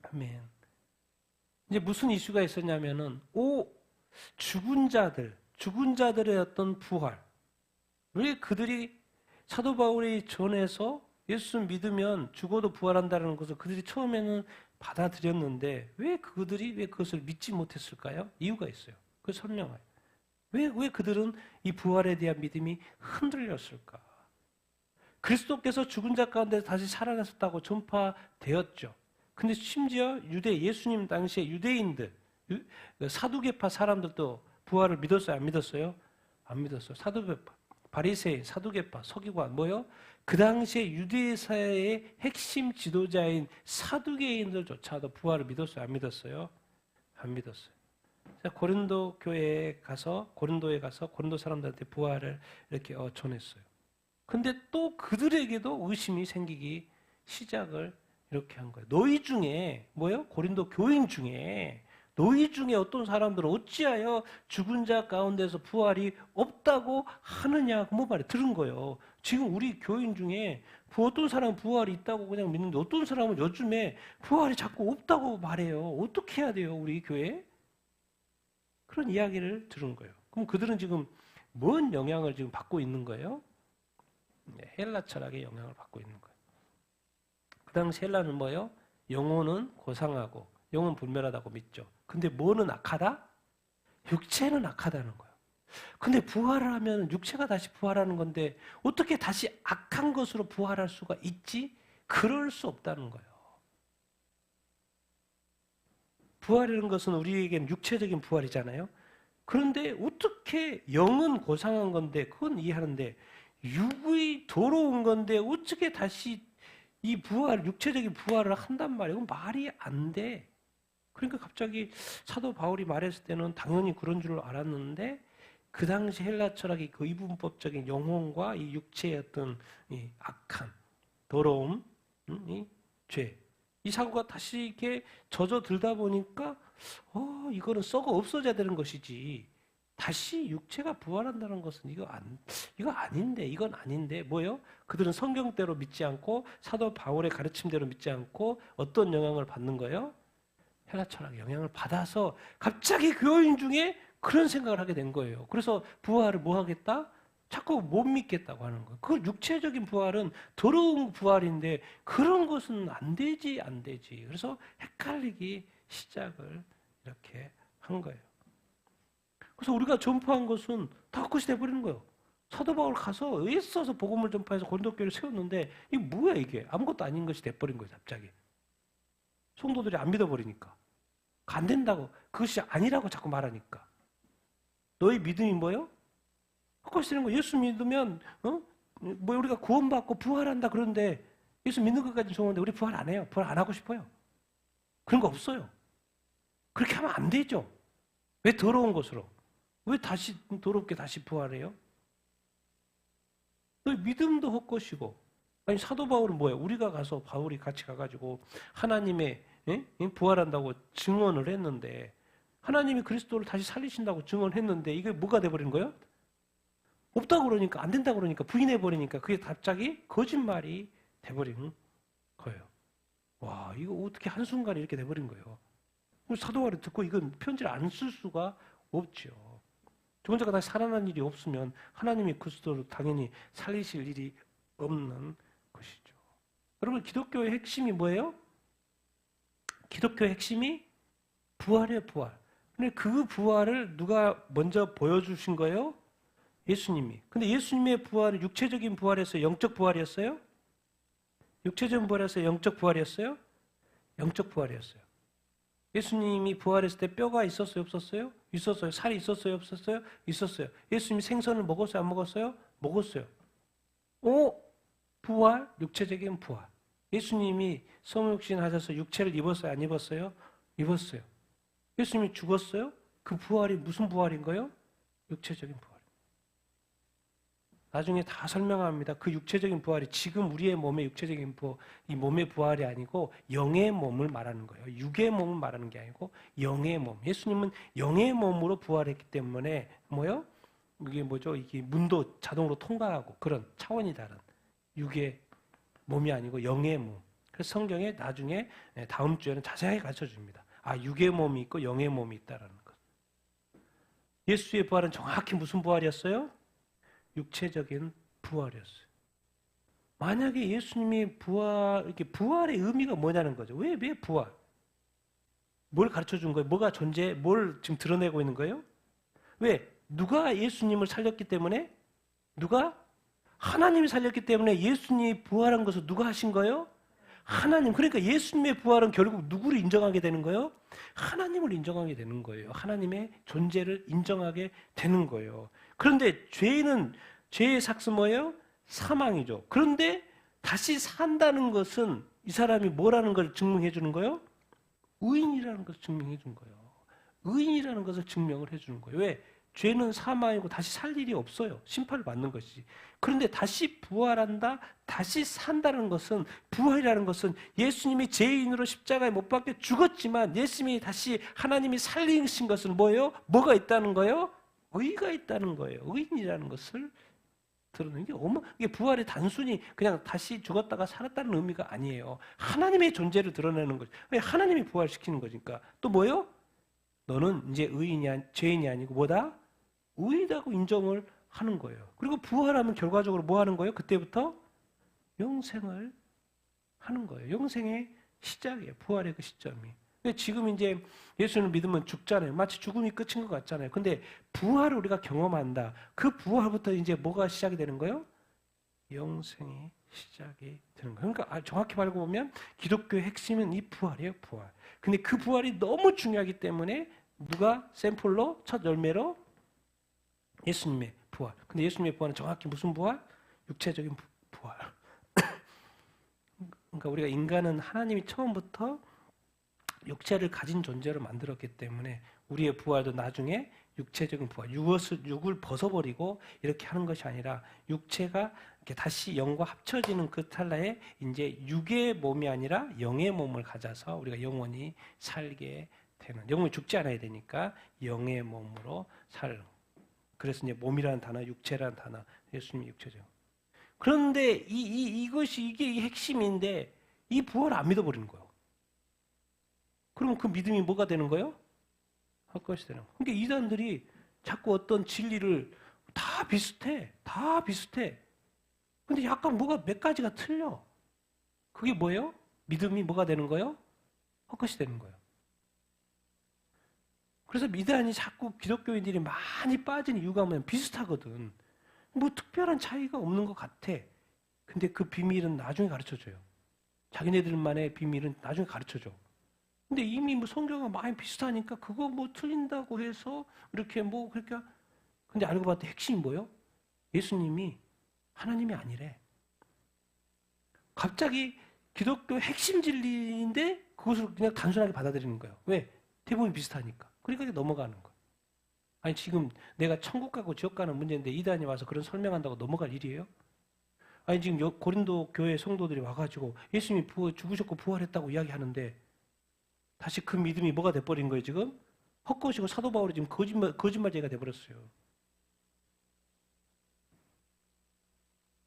아멘. 이제 무슨 이슈가 있었냐면은 죽은 자들의 어떤 부활. 왜 그들이 사도 바울이 전해서 예수 믿으면 죽어도 부활한다는 것을 그들이 처음에는 받아들였는데 왜 그것을 믿지 못했을까요? 이유가 있어요. 그 설명을. 왜 그들은 이 부활에 대한 믿음이 흔들렸을까? 그리스도께서 죽은 자 가운데 다시 살아나셨다고 전파되었죠. 근데 심지어 예수님 당시에 유대인들, 사두개파 사람들도 부활을 믿었어요? 안 믿었어요? 안 믿었어요. 사두개파, 바리새인, 사두개파, 서기관, 뭐요? 그 당시에 유대 사회의 핵심 지도자인 사두개인들조차도 부활을 믿었어요? 안 믿었어요? 안 믿었어요. 고린도에 가서 고린도 사람들한테 부활을 이렇게 전했어요. 근데 또 그들에게도 의심이 생기기 시작을 이렇게 한 거예요. 너희 중에 고린도 교인 중에 너희 중에 어떤 사람들은 어찌하여 죽은 자 가운데서 부활이 없다고 하느냐고 말해 들은 거예요. 지금 우리 교인 중에 어떤 사람은 부활이 있다고 그냥 믿는데 어떤 사람은 요즘에 부활이 자꾸 없다고 말해요. 어떻게 해야 돼요, 우리 교회? 그런 이야기를 들은 거예요. 그럼 그들은 지금 뭔 영향을 지금 받고 있는 거예요? 헬라 철학의 영향을 받고 있는 거예요. 그 당시 헬라는 뭐예요? 영혼은 고상하고 영은 불멸하다고 믿죠. 근데 뭐는 악하다? 육체는 악하다는 거예요. 근데 부활을 하면 육체가 다시 부활하는 건데 어떻게 다시 악한 것으로 부활할 수가 있지? 그럴 수 없다는 거예요. 부활이라는 것은 우리에게는 육체적인 부활이잖아요. 그런데 어떻게 영은 고상한 건데 그건 이해하는데 육의 더러운 건데 어떻게 다시 이 육체적인 부활을 한단 말이에요. 이건 말이 안 돼. 그러니까 갑자기 사도 바울이 말했을 때는 당연히 그런 줄 알았는데 그 당시 헬라 철학의 그 이분법적인 영혼과 이 육체의 어떤 이 악한, 더러움, 이 죄. 이 사고가 다시 이렇게 젖어들다 보니까 이거는 썩어 없어져야 되는 것이지. 다시 육체가 부활한다는 것은 이건 아닌데 뭐예요? 그들은 성경대로 믿지 않고 사도 바울의 가르침대로 믿지 않고 어떤 영향을 받는 거예요? 헬라 철학의 영향을 받아서 갑자기 교인 중에 그런 생각을 하게 된 거예요. 그래서 부활을 뭐 하겠다? 자꾸 못 믿겠다고 하는 거예요. 그 육체적인 부활은 더러운 부활인데 그런 것은 안 되지. 그래서 헷갈리기 시작을 이렇게 한 거예요. 그래서 우리가 전파한 것은 다 헛것이 돼버리는 거예요. 사도 바울 가서 애써서 복음을 전파해서 고린도교회를 세웠는데 이게 뭐야 이게? 아무것도 아닌 것이 돼버린 거예요. 갑자기. 성도들이 안 믿어버리니까. 안 된다고. 그것이 아니라고 자꾸 말하니까. 너희 믿음이 뭐예요? 헛것이 되는 거예요. 예수 믿으면 우리가 구원받고 부활한다 그러는데 예수 믿는 것까지는 좋은데 우리 부활 안 해요. 부활 안 하고 싶어요. 그런 거 없어요. 그렇게 하면 안 되죠. 왜 더러운 것으로? 왜 다시 더럽게 다시 부활해요? 너희 믿음도 헛것이고. 아니 사도 바울은 뭐예요? 우리가 가서 바울이 같이 가가지고 하나님의 부활한다고 증언을 했는데 하나님이 그리스도를 다시 살리신다고 증언했는데 이게 뭐가 돼버린 거예요? 없다고 그러니까, 안 된다고 그러니까, 부인해버리니까 그게 갑자기 거짓말이 돼버린 거예요. 와, 이거 어떻게 한순간에 이렇게 돼버린 거예요. 사도 바울이 듣고 이건 편지를 안 쓸 수가 없죠. 죽은 자가 다시 살아난 일이 없으면 하나님이 그리스도를 당연히 살리실 일이 없는 것이죠. 여러분, 기독교의 핵심이 뭐예요? 기독교의 핵심이 부활이에요, 부활. 근데 그 부활을 누가 먼저 보여주신 거예요? 예수님이. 근데 예수님의 부활은 육체적인 부활이었어요? 영적 부활이었어요? 육체적인 부활이었어요? 영적 부활이었어요? 영적 부활이었어요. 예수님이 부활했을 때 뼈가 있었어요? 없었어요? 있었어요. 살이 있었어요? 없었어요? 있었어요. 예수님이 생선을 먹었어요? 안 먹었어요? 먹었어요. 부활? 육체적인 부활. 예수님이 성육신 하셔서 육체를 입었어요? 안 입었어요? 입었어요. 예수님이 죽었어요? 그 부활이 무슨 부활인가요? 육체적인 부활. 나중에 다 설명합니다. 그 육체적인 부활이 지금 우리의 몸의 육체적인 이 몸의 부활이 아니고 영의 몸을 말하는 거예요. 육의 몸을 말하는 게 아니고 영의 몸. 예수님은 영의 몸으로 부활했기 때문에 뭐요? 이게 뭐죠? 이게 문도 자동으로 통과하고 그런 차원이 다른 육의 몸이 아니고 영의 몸. 그래서 성경에 나중에 다음 주에는 자세하게 가르쳐 줍니다. 아, 육의 몸이 있고 영의 몸이 있다라는 것. 예수의 부활은 정확히 무슨 부활이었어요? 육체적인 부활이었어요. 만약에 예수님이 이렇게 부활의 의미가 뭐냐는 거죠. 왜 부활? 뭘 가르쳐 준 거예요? 뭐가 뭘 지금 드러내고 있는 거예요? 왜? 누가 예수님을 살렸기 때문에? 누가? 하나님이 살렸기 때문에 예수님이 부활한 것을 누가 하신 거예요? 하나님. 그러니까 예수님의 부활은 결국 누구를 인정하게 되는 거예요? 하나님을 인정하게 되는 거예요. 하나님의 존재를 인정하게 되는 거예요. 그런데 죄의 삭스 뭐예요? 사망이죠. 그런데 다시 산다는 것은 이 사람이 뭐라는 걸 증명해 주는 거예요? 의인이라는 것을 증명해 준 거예요. 의인이라는 것을 증명을 해 주는 거예요. 왜? 죄는 사망이고 다시 살 일이 없어요. 심판을 받는 것이지. 그런데 다시 부활한다, 다시 산다는 것은, 부활이라는 것은 예수님이 죄인으로 십자가에 못 박혀 죽었지만 예수님이 다시 하나님이 살리신 것은 뭐예요? 뭐가 있다는 거예요? 의가 있다는 거예요. 의인이라는 것을 드러내는 게 이게 부활이 단순히 그냥 다시 죽었다가 살았다는 의미가 아니에요. 하나님의 존재를 드러내는 거죠. 왜? 하나님이 부활시키는 거니까. 또 뭐예요? 너는 이제 죄인이 아니고 뭐다? 의인이라고 인정을 하는 거예요. 그리고 부활하면 결과적으로 뭐 하는 거예요? 그때부터 영생을 하는 거예요. 영생의 시작이에요. 부활의 그 시점이. 근데 지금 이제 예수를 믿으면 죽잖아요. 마치 죽음이 끝인 것 같잖아요. 근데 부활을 우리가 경험한다. 그 부활부터 이제 뭐가 시작이 되는 거예요? 영생이 시작이 되는 거예요. 그러니까 정확히 말고 보면 기독교의 핵심은 이 부활이에요. 부활. 근데 그 부활이 너무 중요하기 때문에 누가 샘플로 첫 열매로 예수님의 부활. 근데 예수님의 부활은 정확히 무슨 부활? 육체적인 부활. 그러니까 우리가 인간은 하나님이 처음부터 육체를 가진 존재로 만들었기 때문에 우리의 부활도 나중에 육체적인 부활, 육을 벗어버리고 이렇게 하는 것이 아니라 육체가 이렇게 다시 영과 합쳐지는 그 찰나에 이제 육의 몸이 아니라 영의 몸을 가져서 우리가 영원히 살게 되는, 영원히 죽지 않아야 되니까 영의 몸으로 살. 그래서 이제 몸이라는 단어, 육체라는 단어, 예수님이 육체죠. 그런데 이게 핵심인데 이 부활을 안 믿어버리는 거예요. 그러면 그 믿음이 뭐가 되는 거예요? 헛것이 되는 거예요. 그러니까 이단들이 자꾸 어떤 진리를 다 비슷해. 근데 약간 뭐가 몇 가지가 틀려. 그게 뭐예요? 믿음이 뭐가 되는 거예요? 헛것이 되는 거예요. 그래서 이단이 자꾸 기독교인들이 많이 빠진 이유가 뭐냐면 비슷하거든. 뭐 특별한 차이가 없는 것 같아. 근데 그 비밀은 나중에 가르쳐줘요. 자기네들만의 비밀은 나중에 가르쳐줘. 근데 이미 뭐 성경과 많이 비슷하니까 그거 뭐 틀린다고 해서 이렇게 뭐 그렇게. 근데 알고 봤더니 핵심이 뭐예요? 예수님이 하나님이 아니래. 갑자기 기독교 핵심 진리인데 그것을 그냥 단순하게 받아들이는 거예요. 왜? 대부분 비슷하니까. 그러니까 넘어가는 거예요. 아니 지금 내가 천국 가고 지옥 가는 문제인데 이단이 와서 그런 설명한다고 넘어갈 일이에요? 아니 지금 고린도 교회 성도들이 와가지고 예수님이 죽으셨고 부활했다고 이야기하는데 다시 그 믿음이 뭐가 돼버린 거예요 지금? 헛것이고 사도 바울이 지금 거짓말쟁이가 돼버렸어요.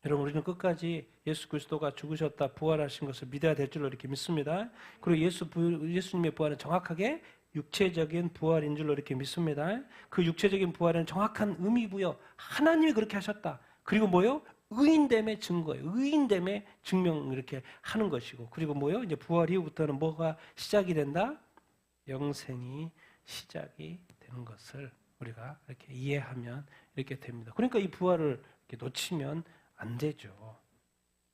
여러분, 우리는 끝까지 예수 그리스도가 죽으셨다 부활하신 것을 믿어야 될 줄로 이렇게 믿습니다. 그리고 예수님의 부활은 정확하게 육체적인 부활인 줄로 이렇게 믿습니다. 그 육체적인 부활은 정확한 의미고요. 하나님이 그렇게 하셨다. 그리고 뭐요? 의인됨의 증거예요. 의인됨의 증명 이렇게 하는 것이고, 그리고 뭐요? 이제 부활 이후부터는 뭐가 시작이 된다? 영생이 시작이 되는 것을 우리가 이렇게 이해하면 이렇게 됩니다. 그러니까 이 부활을 이렇게 놓치면 안 되죠.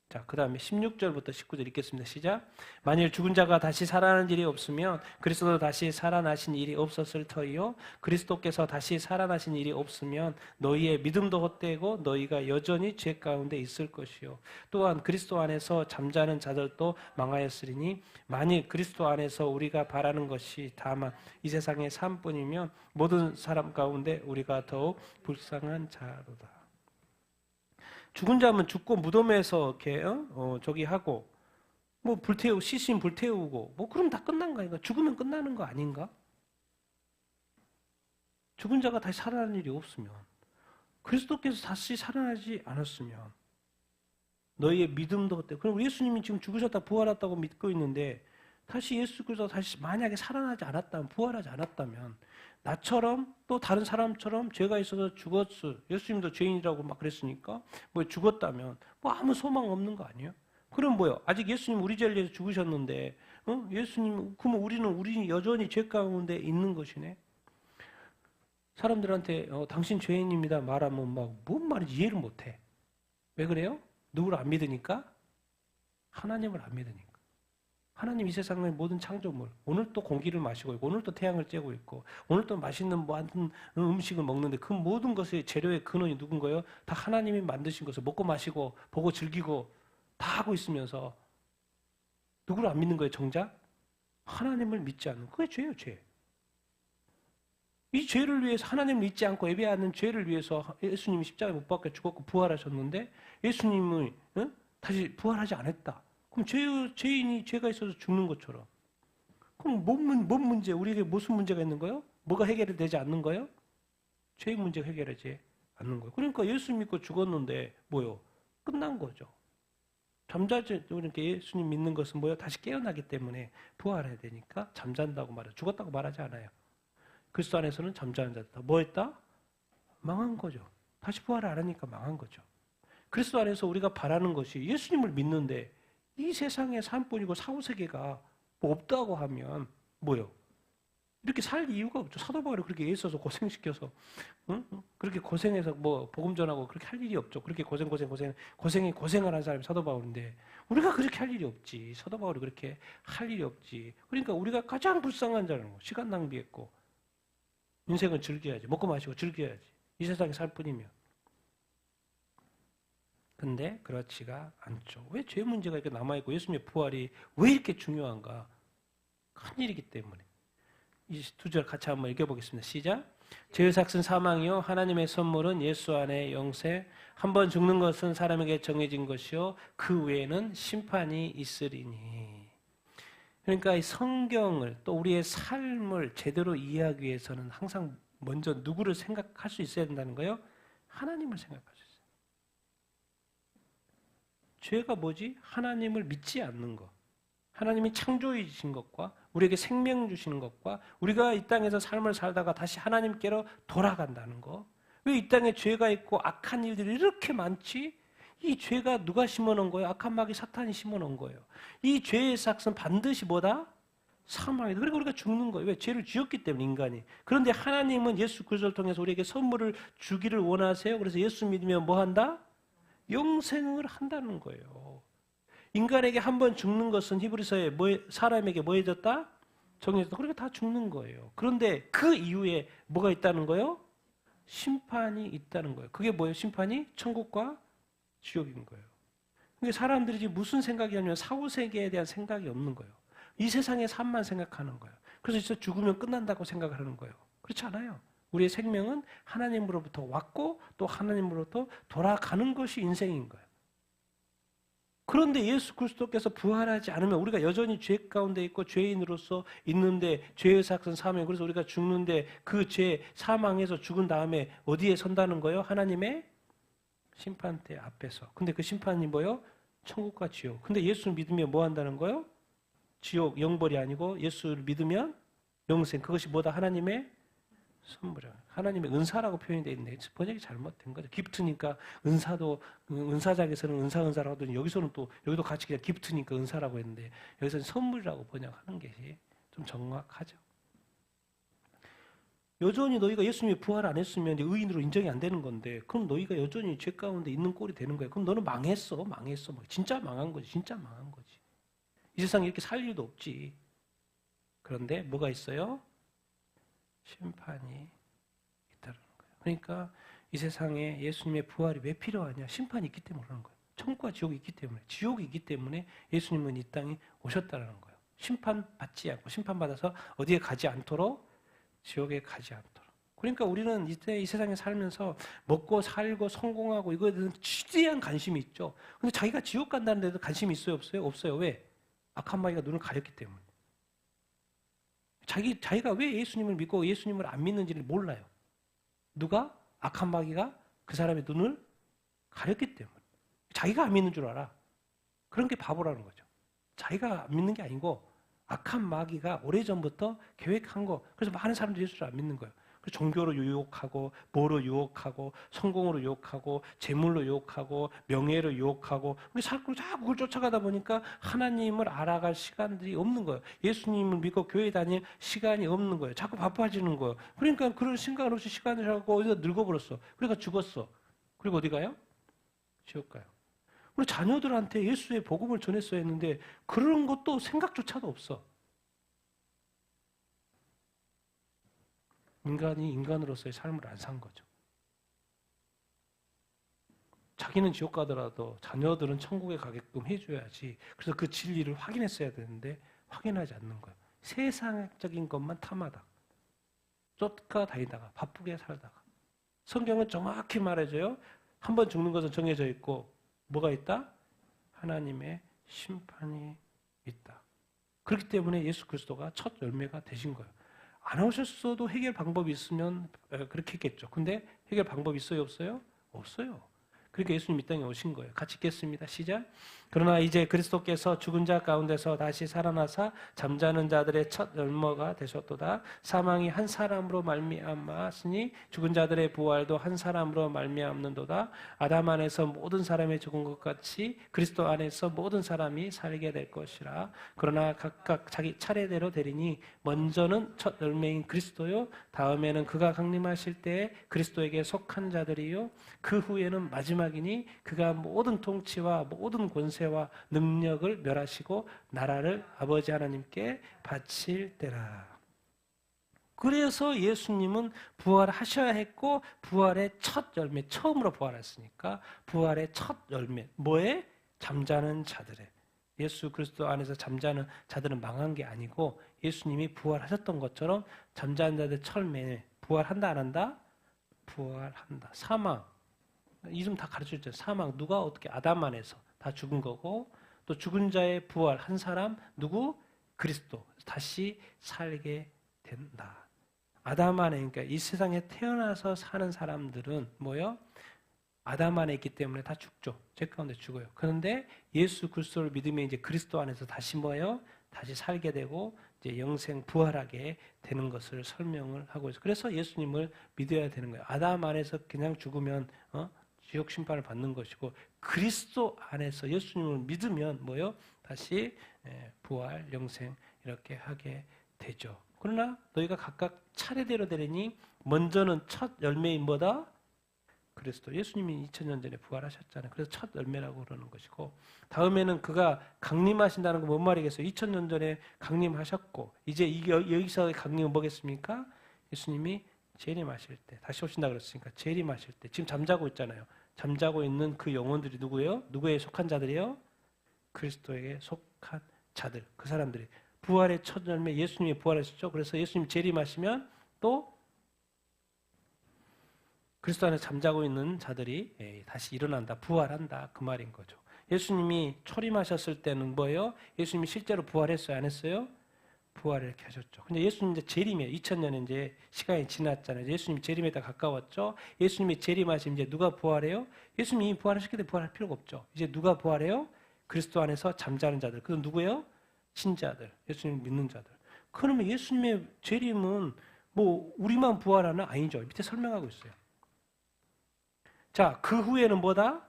자, 그 다음에 16절부터 19절 읽겠습니다. 시작. 만일 죽은 자가 다시 살아나는 일이 없으면 그리스도 다시 살아나신 일이 없었을 터이요. 그리스도께서 다시 살아나신 일이 없으면 너희의 믿음도 헛되고 너희가 여전히 죄 가운데 있을 것이요. 또한 그리스도 안에서 잠자는 자들도 망하였으리니 만일 그리스도 안에서 우리가 바라는 것이 다만 이 세상의 삶뿐이면 모든 사람 가운데 우리가 더욱 불쌍한 자로다. 죽은 자면 죽고 무덤에서 이렇게 저기 하고 뭐 시신 불태우고 뭐 그럼 다 끝난 거 아닌가? 죽으면 끝나는 거 아닌가? 죽은 자가 다시 살아나는 일이 없으면, 그리스도께서 다시 살아나지 않았으면 너희의 믿음도 어때? 그럼 예수님이 지금 죽으셨다 부활했다고 믿고 있는데 다시 예수 그리스도 다시 만약에 살아나지 않았다면, 부활하지 않았다면 나처럼 또 다른 사람처럼 죄가 있어서 죽었어. 예수님도 죄인이라고 막 그랬으니까 뭐 죽었다면 뭐 아무 소망 없는 거 아니에요? 그럼 뭐요? 아직 예수님 우리 죄를 위해서 죽으셨는데 예수님 그러면 우리 여전히 죄 가운데 있는 것이네. 사람들한테 당신 죄인입니다 말하면 막 뭔 말인지 이해를 못해. 왜 그래요? 누구를 안 믿으니까? 하나님을 안 믿으니까. 하나님 이 세상의 모든 창조물, 오늘 또 공기를 마시고 있고, 오늘 또 태양을 쬐고 있고, 오늘 또 맛있는 모든 음식을 먹는데 그 모든 것의 재료의 근원이 누군가요? 다 하나님이 만드신 것을 먹고 마시고 보고 즐기고 다 하고 있으면서 누구를 안 믿는 거예요, 정작? 하나님을 믿지 않는, 그게 죄예요, 죄. 이 죄를 위해서, 하나님을 믿지 않고 예배하는 죄를 위해서 예수님이 십자가에 못 박혀 죽었고 부활하셨는데 예수님을 다시 부활하지 않았다. 그럼 죄인이 죄가 있어서 죽는 것처럼. 그럼 뭔 문제, 우리에게 무슨 문제가 있는 거예요? 뭐가 해결이 되지 않는 거예요? 죄의 문제가 해결하지 않는 거예요. 그러니까 예수 믿고 죽었는데 뭐요? 끝난 거죠. 잠자지, 이렇게 예수님 믿는 것은 뭐요? 다시 깨어나기 때문에 부활해야 되니까 잠잔다고 말해요. 죽었다고 말하지 않아요. 그리스도 안에서는 잠자는 자다. 뭐 했다? 망한 거죠. 다시 부활을 안 하니까 망한 거죠. 그리스도 안에서 우리가 바라는 것이 예수님을 믿는데 이 세상의 삶뿐이고 사후세계가 뭐 없다고 하면 뭐요? 이렇게 살 이유가 없죠. 사도 바울이 그렇게 애써서 고생시켜서 그렇게 고생해서 뭐 복음 전하고 그렇게 할 일이 없죠. 그렇게 고생을 한 사람이 사도 바울인데 우리가 그렇게 할 일이 없지. 사도 바울이 그렇게 할 일이 없지. 그러니까 우리가 가장 불쌍한 자라는 거. 시간 낭비했고 인생을 즐겨야지. 먹고 마시고 즐겨야지. 이 세상에 살 뿐이면. 근데 그렇지가 않죠. 왜 죄 문제가 이렇게 남아있고 예수님의 부활이 왜 이렇게 중요한가? 큰 일이기 때문에. 이 두 절 같이 한번 읽어보겠습니다. 시작. 죄의 삭은 사망이요 하나님의 선물은 예수 안에 영생. 한 번 죽는 것은 사람에게 정해진 것이요 그 외에는 심판이 있으리니. 그러니까 이 성경을 또 우리의 삶을 제대로 이해하기 위해서는 항상 먼저 누구를 생각할 수 있어야 된다는 거예요? 하나님을 생각할 수 있어요. 죄가 뭐지? 하나님을 믿지 않는 것. 하나님이 창조주신 것과 우리에게 생명 주시는 것과 우리가 이 땅에서 삶을 살다가 다시 하나님께로 돌아간다는 것. 왜 이 땅에 죄가 있고 악한 일들이 이렇게 많지? 이 죄가 누가 심어놓은 거예요? 악한 마귀 사탄이 심어놓은 거예요. 이 죄의 삭은 반드시 뭐다? 사망이다. 그러니까 우리가 죽는 거예요. 왜? 죄를 지었기 때문에 인간이. 그런데 하나님은 예수 그리스도를 통해서 우리에게 선물을 주기를 원하세요. 그래서 예수 믿으면 뭐 한다? 영생을 한다는 거예요. 인간에게 한 번 죽는 것은 히브리서에 사람에게 뭐 해졌다? 정해졌다. 그러니까 다 죽는 거예요. 그런데 그 이후에 뭐가 있다는 거예요? 심판이 있다는 거예요. 그게 뭐예요? 심판이? 천국과 지옥인 거예요. 그러니까 사람들이 지금 무슨 생각이 하냐면 사후세계에 대한 생각이 없는 거예요. 이 세상의 삶만 생각하는 거예요. 그래서 진짜 죽으면 끝난다고 생각하는 거예요. 그렇지 않아요. 우리의 생명은 하나님으로부터 왔고 또 하나님으로부터 돌아가는 것이 인생인 거예요. 그런데 예수 그리스도께서 부활하지 않으면 우리가 여전히 죄 가운데 있고 죄인으로서 있는데 죄의 사건 사명, 그래서 우리가 죽는데 그 죄 사망해서 죽은 다음에 어디에 선다는 거예요? 하나님의 심판대 앞에서. 근데 그 심판이 뭐예요? 천국과 지옥. 근데 예수를 믿으면 뭐 한다는 거예요? 지옥, 영벌이 아니고 예수를 믿으면 영생. 그것이 뭐다? 하나님의 선물이야. 하나님의 은사라고 표현이 되어 있는데 번역이 잘못된 거죠. 기프트니까 은사도 은사작에서는 은사라고 하더니 여기서는 또 여기도 같이 그냥 기프트니까 은사라고 했는데 여기서는 선물이라고 번역하는 것이 좀 정확하죠. 여전히 너희가 예수님이 부활 안 했으면 의인으로 인정이 안 되는 건데 그럼 너희가 여전히 죄 가운데 있는 꼴이 되는 거야. 그럼 너는 망했어. 진짜 망한 거지. 진짜 망한 거지. 이 세상에 이렇게 살 일도 없지. 그런데 뭐가 있어요? 심판이 있다는 거예요. 그러니까 이 세상에 예수님의 부활이 왜 필요하냐? 심판이 있기 때문에 그러는 거예요. 천국과 지옥이 있기 때문에, 지옥이 있기 때문에 예수님은 이 땅에 오셨다는 거예요. 심판받지 않고 심판받아서 어디에 가지 않도록 지옥에 가지 않도록. 그러니까 우리는 이때 이 세상에 살면서 먹고 살고 성공하고 이거에 대해서 지대한 관심이 있죠. 근데 자기가 지옥 간다는 데도 관심이 있어요? 없어요? 없어요. 왜? 악한 마귀가 눈을 가렸기 때문에. 자기가 왜 예수님을 믿고 예수님을 안 믿는지를 몰라요. 누가? 악한 마귀가 그 사람의 눈을 가렸기 때문에. 자기가 안 믿는 줄 알아. 그런 게 바보라는 거죠. 자기가 안 믿는 게 아니고 악한 마귀가 오래전부터 계획한 거. 그래서 많은 사람들이 예수를 안 믿는 거예요. 그래서 종교로 유혹하고 뭐로 유혹하고 성공으로 유혹하고 재물로 유혹하고 명예로 유혹하고 자꾸 그걸 쫓아가다 보니까 하나님을 알아갈 시간들이 없는 거예요. 예수님을 믿고 교회 다닐 시간이 없는 거예요. 자꾸 바빠지는 거예요. 그러니까 그런 생각 없이 시간을 하고 어디서 늙어버렸어. 그러니까 죽었어. 그리고 어디 가요? 지옥 가요. 우리 자녀들한테 예수의 복음을 전했어야 했는데 그런 것도 생각조차도 없어. 인간이 인간으로서의 삶을 안 산 거죠. 자기는 지옥 가더라도 자녀들은 천국에 가게끔 해줘야지. 그래서 그 진리를 확인했어야 되는데 확인하지 않는 거예요. 세상적인 것만 탐하다. 쫓아다니다가 바쁘게 살다가. 성경은 정확히 말해줘요. 한 번 죽는 것은 정해져 있고 뭐가 있다? 하나님의 심판이 있다. 그렇기 때문에 예수 그리스도가 첫 열매가 되신 거예요. 안 오셨어도 해결 방법이 있으면 그렇게 했겠죠. 근데 해결 방법이 있어요? 없어요? 없어요. 그러니까 예수님 이 땅에 오신 거예요. 같이 읽겠습니다. 시작. 그러나 이제 그리스도께서 죽은 자 가운데서 다시 살아나사 잠자는 자들의 첫 열매가 되셨도다. 사망이 한 사람으로 말미암았으니 죽은 자들의 부활도 한 사람으로 말미암는도다. 아담 안에서 모든 사람이 죽은 것 같이 그리스도 안에서 모든 사람이 살게 될 것이라. 그러나 각각 자기 차례대로 되리니 먼저는 첫 열매인 그리스도요, 다음에는 그가 강림하실 때에 그리스도에게 속한 자들이요, 그 후에는 마지막이니 그가 모든 통치와 모든 권세와 능력을 멸하시고 나라를 아버지 하나님께 바칠 때라. 그래서 예수님은 부활하셔야 했고 부활의 첫 열매, 처음으로 부활했으니까 부활의 첫 열매, 뭐에? 잠자는 자들의. 예수 그리스도 안에서 잠자는 자들은 망한 게 아니고 예수님이 부활하셨던 것처럼 잠자는 자들 철매, 부활한다 안 한다? 부활한다. 사망, 이름 다 가르쳐줬잖아요. 사망, 누가 어떻게? 아담 안에서 다 죽은 거고, 또 죽은 자의 부활, 한 사람, 누구? 그리스도. 다시 살게 된다. 아담 안에, 그러니까 이 세상에 태어나서 사는 사람들은 뭐요? 아담 안에 있기 때문에 다 죽죠. 죄 가운데 죽어요. 그런데 예수 그리스도를 믿으면 이제 그리스도 안에서 다시 뭐예요? 다시 살게 되고 이제 영생 부활하게 되는 것을 설명을 하고 있어요. 그래서 예수님을 믿어야 되는 거예요. 아담 안에서 그냥 죽으면 지옥 심판을 받는 것이고 그리스도 안에서 예수님을 믿으면 뭐요? 다시 부활, 영생 이렇게 하게 되죠. 그러나 너희가 각각 차례대로 되리니 먼저는 첫 열매인 뭐다? 그리스도. 예수님이 2000년 전에 부활하셨잖아요. 그래서 첫 열매라고 그러는 것이고 다음에는 그가 강림하신다는 건 뭔 말이겠어요? 2000년 전에 강림하셨고 이제 여기서의 강림은 뭐겠습니까? 예수님이 재림하실 때 다시 오신다 그랬으니까 재림하실 때 지금 잠자고 있잖아요. 잠자고 있는 그 영혼들이 누구예요? 누구에 속한 자들이에요? 그리스도에게 속한 자들, 그 사람들이 부활의 첫 열매 예수님이 부활하셨죠. 그래서 예수님 재림하시면 또 그리스도 안에 잠자고 있는 자들이 다시 일어난다, 부활한다 그 말인 거죠. 예수님이 초림하셨을 때는 뭐예요? 예수님이 실제로 부활했어요? 안 했어요? 부활을 이렇게 하셨죠. 근데 예수님 이제 재림이에요. 2000년에 이제 시간이 지났잖아요. 예수님 재림에 다 가까웠죠. 예수님이 재림하시면 이제 누가 부활해요? 예수님이 이미 부활하셨기 때문에 부활할 필요가 없죠. 이제 누가 부활해요? 그리스도 안에서 잠자는 자들. 그건 누구예요? 신자들. 예수님 믿는 자들. 그러면 예수님의 재림은 뭐 우리만 부활하나? 아니죠. 밑에 설명하고 있어요. 자, 그 후에는 뭐다?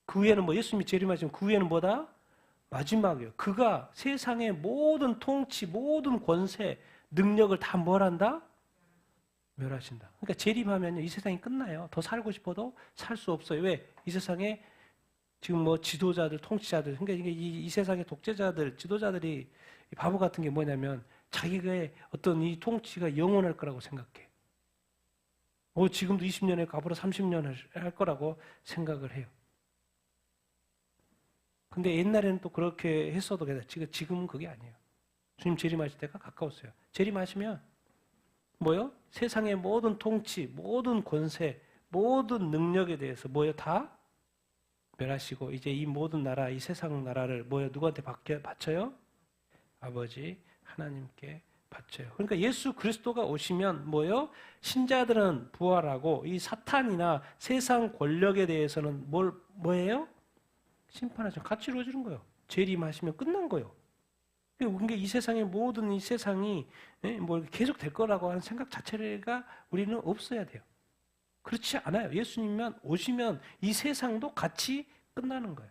그 후에는 뭐 예수님이 재림하시면 그 후에는 뭐다? 마지막이에요. 그가 세상의 모든 통치, 모든 권세, 능력을 다 뭘 한다? 멸하신다. 그러니까 재림하면 이 세상이 끝나요. 더 살고 싶어도 살 수 없어요. 왜? 이 세상에 지금 뭐 지도자들, 통치자들, 그러니까 이 세상의 독재자들, 지도자들이 바보 같은 게 뭐냐면 자기의 어떤 이 통치가 영원할 거라고 생각해. 지금도 20년에 앞으로 30년 할 거라고 생각을 해요. 근데 옛날에는 또 그렇게 했어도 지금은 그게 아니에요. 주님 재림하실 때가 가까웠어요. 재림하시면 뭐요? 세상의 모든 통치, 모든 권세, 모든 능력에 대해서 뭐요? 다 멸하시고 이제 이 모든 나라, 이 세상 나라를 뭐요? 누구한테 바쳐요? 아버지 하나님께 바쳐요. 그러니까 예수 그리스도가 오시면 뭐요? 신자들은 부활하고 이 사탄이나 세상 권력에 대해서는 뭐예요? 심판하죠. 같이 이루어지는 거예요. 재림하시면 끝난 거예요. 그러니까 이 세상의 모든 이 세상이 뭐 계속 될 거라고 하는 생각 자체가 우리는 없어야 돼요. 그렇지 않아요. 예수님만 오시면 이 세상도 같이 끝나는 거예요.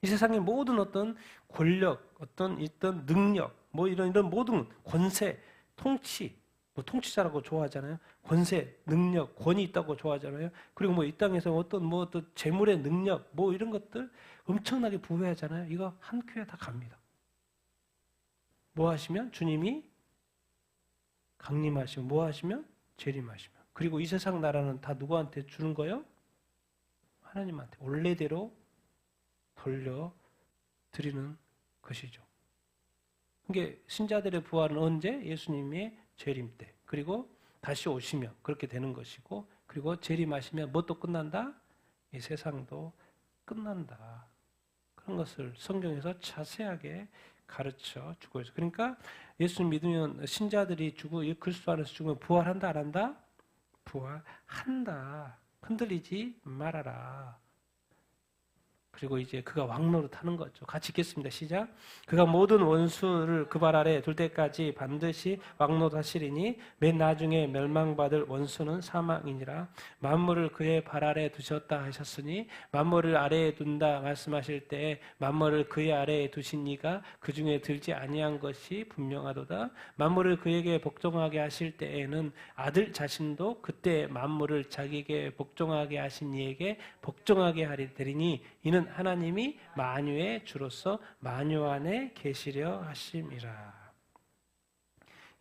이 세상의 모든 어떤 권력, 어떤 능력, 뭐 이런 모든 권세, 통치, 뭐 통치자라고 좋아하잖아요. 권세, 능력, 권위 있다고 좋아하잖아요. 그리고 뭐 이 땅에서 어떤 재물의 능력, 뭐 이런 것들 엄청나게 부여하잖아요. 이거 한 큐에 다 갑니다. 뭐 하시면? 주님이 강림하시면, 뭐 하시면? 재림하시면. 그리고 이 세상 나라는 다 누구한테 주는 거예요? 하나님한테 원래대로 돌려드리는 것이죠. 이게 신자들의 부활은 언제? 예수님의 재림 때. 그리고 다시 오시면 그렇게 되는 것이고, 그리고 재림하시면 뭣도 끝난다? 이 세상도 끝난다. 그런 것을 성경에서 자세하게 가르쳐 주고 있어요. 그러니까 예수님 믿으면 신자들이 그리스도 안에서 죽으면 부활한다, 안 한다? 부활한다. 흔들리지 말아라. 그리고 이제 그가 왕노릇하는 거죠. 같이 읽겠습니다. 시작. 그가 모든 원수를 그 발 아래 둘 때까지 반드시 왕노릇하시리니 맨 나중에 멸망받을 원수는 사망이니라. 만물을 그의 발 아래 두셨다 하셨으니 만물을 아래에 둔다 말씀하실 때에 만물을 그의 아래에 두신 이가 그 중에 들지 아니한 것이 분명하도다. 만물을 그에게 복종하게 하실 때에는 아들 자신도 그때 만물을 자기에게 복종하게 하신 이에게 복종하게 하리니 이는 하나님이 만유의 주로서 만유 안에 계시려 하심이라.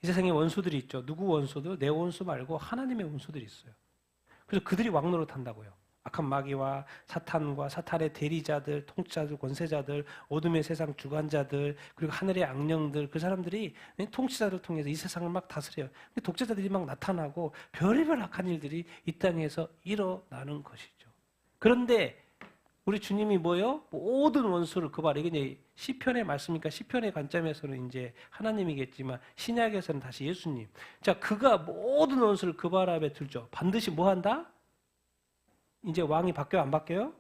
이 세상에 원수들이 있죠. 누구 원수도? 내 원수 말고 하나님의 원수들이 있어요. 그래서 그들이 왕노릇 한다고요. 악한 마귀와 사탄과 사탄의 대리자들, 통치자들, 권세자들, 어둠의 세상 주관자들, 그리고 하늘의 악령들, 그 사람들이 통치자들을 통해서 이 세상을 막 다스려요. 독재자들이 막 나타나고 별의별 악한 일들이 이 땅에서 일어나는 것이죠. 그런데 우리 주님이 뭐요? 모든 원수를 그 발에, 이게 시편의 말씀이니까 시편의 관점에서는 이제 하나님이겠지만 신약에서는 다시 예수님. 자, 그가 모든 원수를 그 발 앞에 들죠. 반드시 뭐 한다? 이제 왕이 바뀌어요? 안 바뀌어요?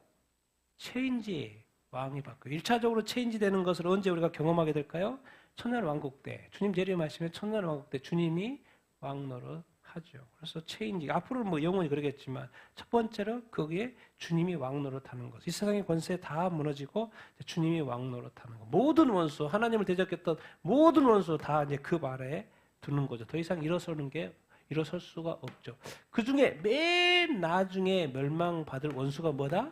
체인지. 왕이 바뀌어요. 1차적으로 체인지 되는 것을 언제 우리가 경험하게 될까요? 천년왕국 때. 주님 재림하시면 천년왕국 때 주님이 왕노릇 하죠. 그래서 체인지. 앞으로는 뭐 영원히 그러겠지만 첫 번째로 거기에 주님이 왕노릇하는 것. 이 세상의 권세 다 무너지고 주님이 왕노릇하는 것. 모든 원수, 하나님을 대적했던 모든 원수 다 이제 그 발에 두는 거죠. 더 이상 일어설 수가 없죠. 그 중에 맨 나중에 멸망받을 원수가 뭐다?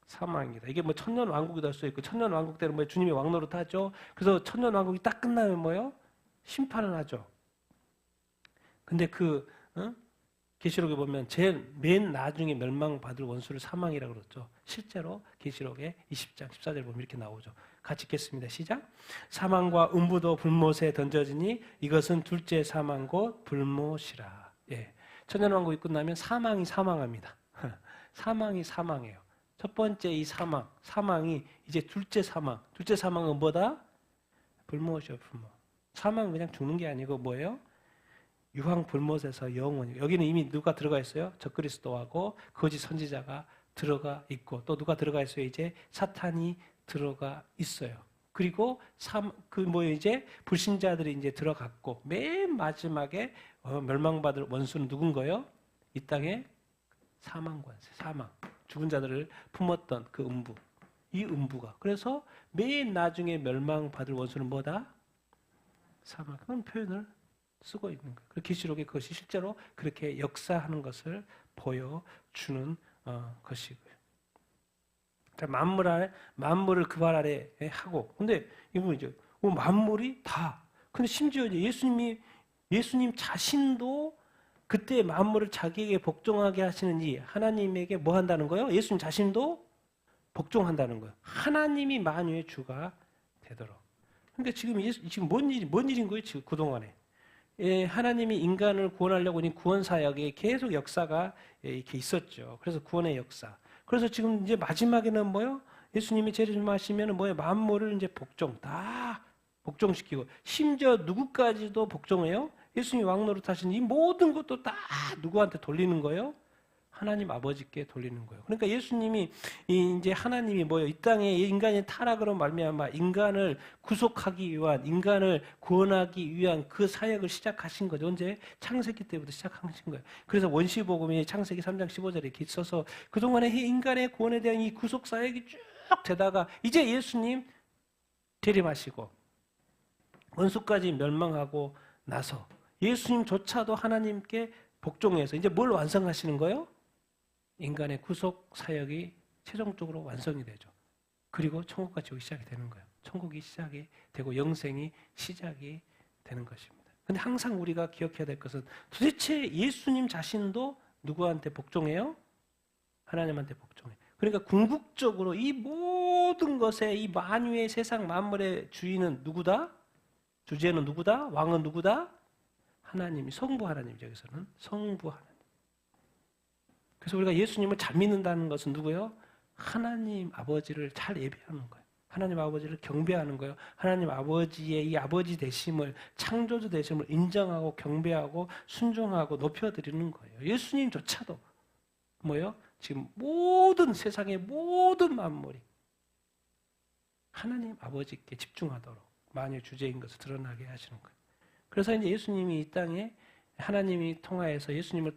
사망이다. 이게 뭐 천년왕국이 될 수 있고, 천년왕국 때는 뭐 주님이 왕노릇 하죠. 그래서 천년왕국이 딱 끝나면 뭐요? 심판을 하죠. 근데 계시록에 보면 제일 맨 나중에 멸망받을 원수를 사망이라고 그러죠. 실제로 계시록의 20장 14절 보면 이렇게 나오죠. 같이 읽겠습니다. 시작. 사망과 음부도 불못에 던져지니 이것은 둘째 사망 곧 불못이라. 예. 천년왕국이 끝나면 사망이 사망합니다. 사망이 사망해요. 첫 번째 이 사망이 이제 둘째 사망은 뭐다? 불못이요, 불못. 사망은 그냥 죽는 게 아니고 뭐예요? 유황 불못에서 영원히. 여기는 이미 누가 들어가 있어요? 적그리스도하고 거짓 선지자가 들어가 있고, 또 누가 들어가 있어요? 이제 사탄이 들어가 있어요. 그리고 이제 불신자들이 이제 들어갔고, 맨 마지막에 멸망받을 원수는 누군가요? 이 땅에 사망관세, 죽은 자들을 품었던 그 음부, 이 음부가. 그래서 맨 나중에 멸망받을 원수는 뭐다? 사망. 그런 표현을 쓰고 있는 거예요. 그 계시록에 그것이 실제로 그렇게 역사하는 것을 보여주는 것이고요. 만물을 그 발 아래 하고, 근데 이거 이제 만물이 다. 근데 심지어 이제 예수님 자신도 그때 만물을 자기에게 복종하게 하시는 이 하나님에게 뭐 한다는 거예요? 예수님 자신도 복종한다는 거예요. 하나님이 만유의 주가 되도록. 그러니까 지금 뭔 일인 거예요? 지금 그동안에. 하나님이 인간을 구원하려고 하는 구원 사역에 계속 역사가 이렇게 있었죠. 그래서 구원의 역사. 그래서 지금 이제 마지막에는 뭐요? 예수님이 재림하시면 뭐예요? 만물을 이제 다 복종시키고, 심지어 누구까지도 복종해요? 예수님이 왕노릇 하신 이 모든 것도 다 누구한테 돌리는 거예요? 하나님 아버지께 돌리는 거예요. 그러니까 예수님이 이제 하나님이 뭐예요? 이 땅에 인간이 타락으로 말미암아 인간을 구속하기 위한, 인간을 구원하기 위한 그 사역을 시작하신 거죠. 언제? 창세기 때부터 시작하신 거예요. 그래서 원시복음이 창세기 3장 15절에 이렇게 있어서 그동안에 인간의 구원에 대한 이 구속 사역이 쭉 되다가 이제 예수님 재림하시고 원수까지 멸망하고 나서 예수님조차도 하나님께 복종해서 이제 뭘 완성하시는 거예요? 인간의 구속 사역이 최종적으로 완성이 되죠. 그리고 천국과 지옥이 시작이 되는 거예요. 천국이 시작이 되고 영생이 시작이 되는 것입니다. 근데 항상 우리가 기억해야 될 것은 도대체 예수님 자신도 누구한테 복종해요? 하나님한테 복종해요. 그러니까 궁극적으로 이 모든 것에 이 만유의 세상 만물의 주인은 누구다? 주제는 누구다? 왕은 누구다? 하나님이, 성부 하나님이죠. 여기서는 성부 하나님. 그래서 우리가 예수님을 잘 믿는다는 것은 누구예요? 하나님 아버지를 잘 예배하는 거예요. 하나님 아버지를 경배하는 거예요. 하나님 아버지의 이 아버지 되심을, 창조주 되심을 인정하고 경배하고 순종하고 높여드리는 거예요. 예수님조차도 뭐예요? 지금 모든 세상의 모든 만물이 하나님 아버지께 집중하도록 만유의 주제인 것을 드러나게 하시는 거예요. 그래서 이제 예수님이 이 땅에 하나님이 예수님을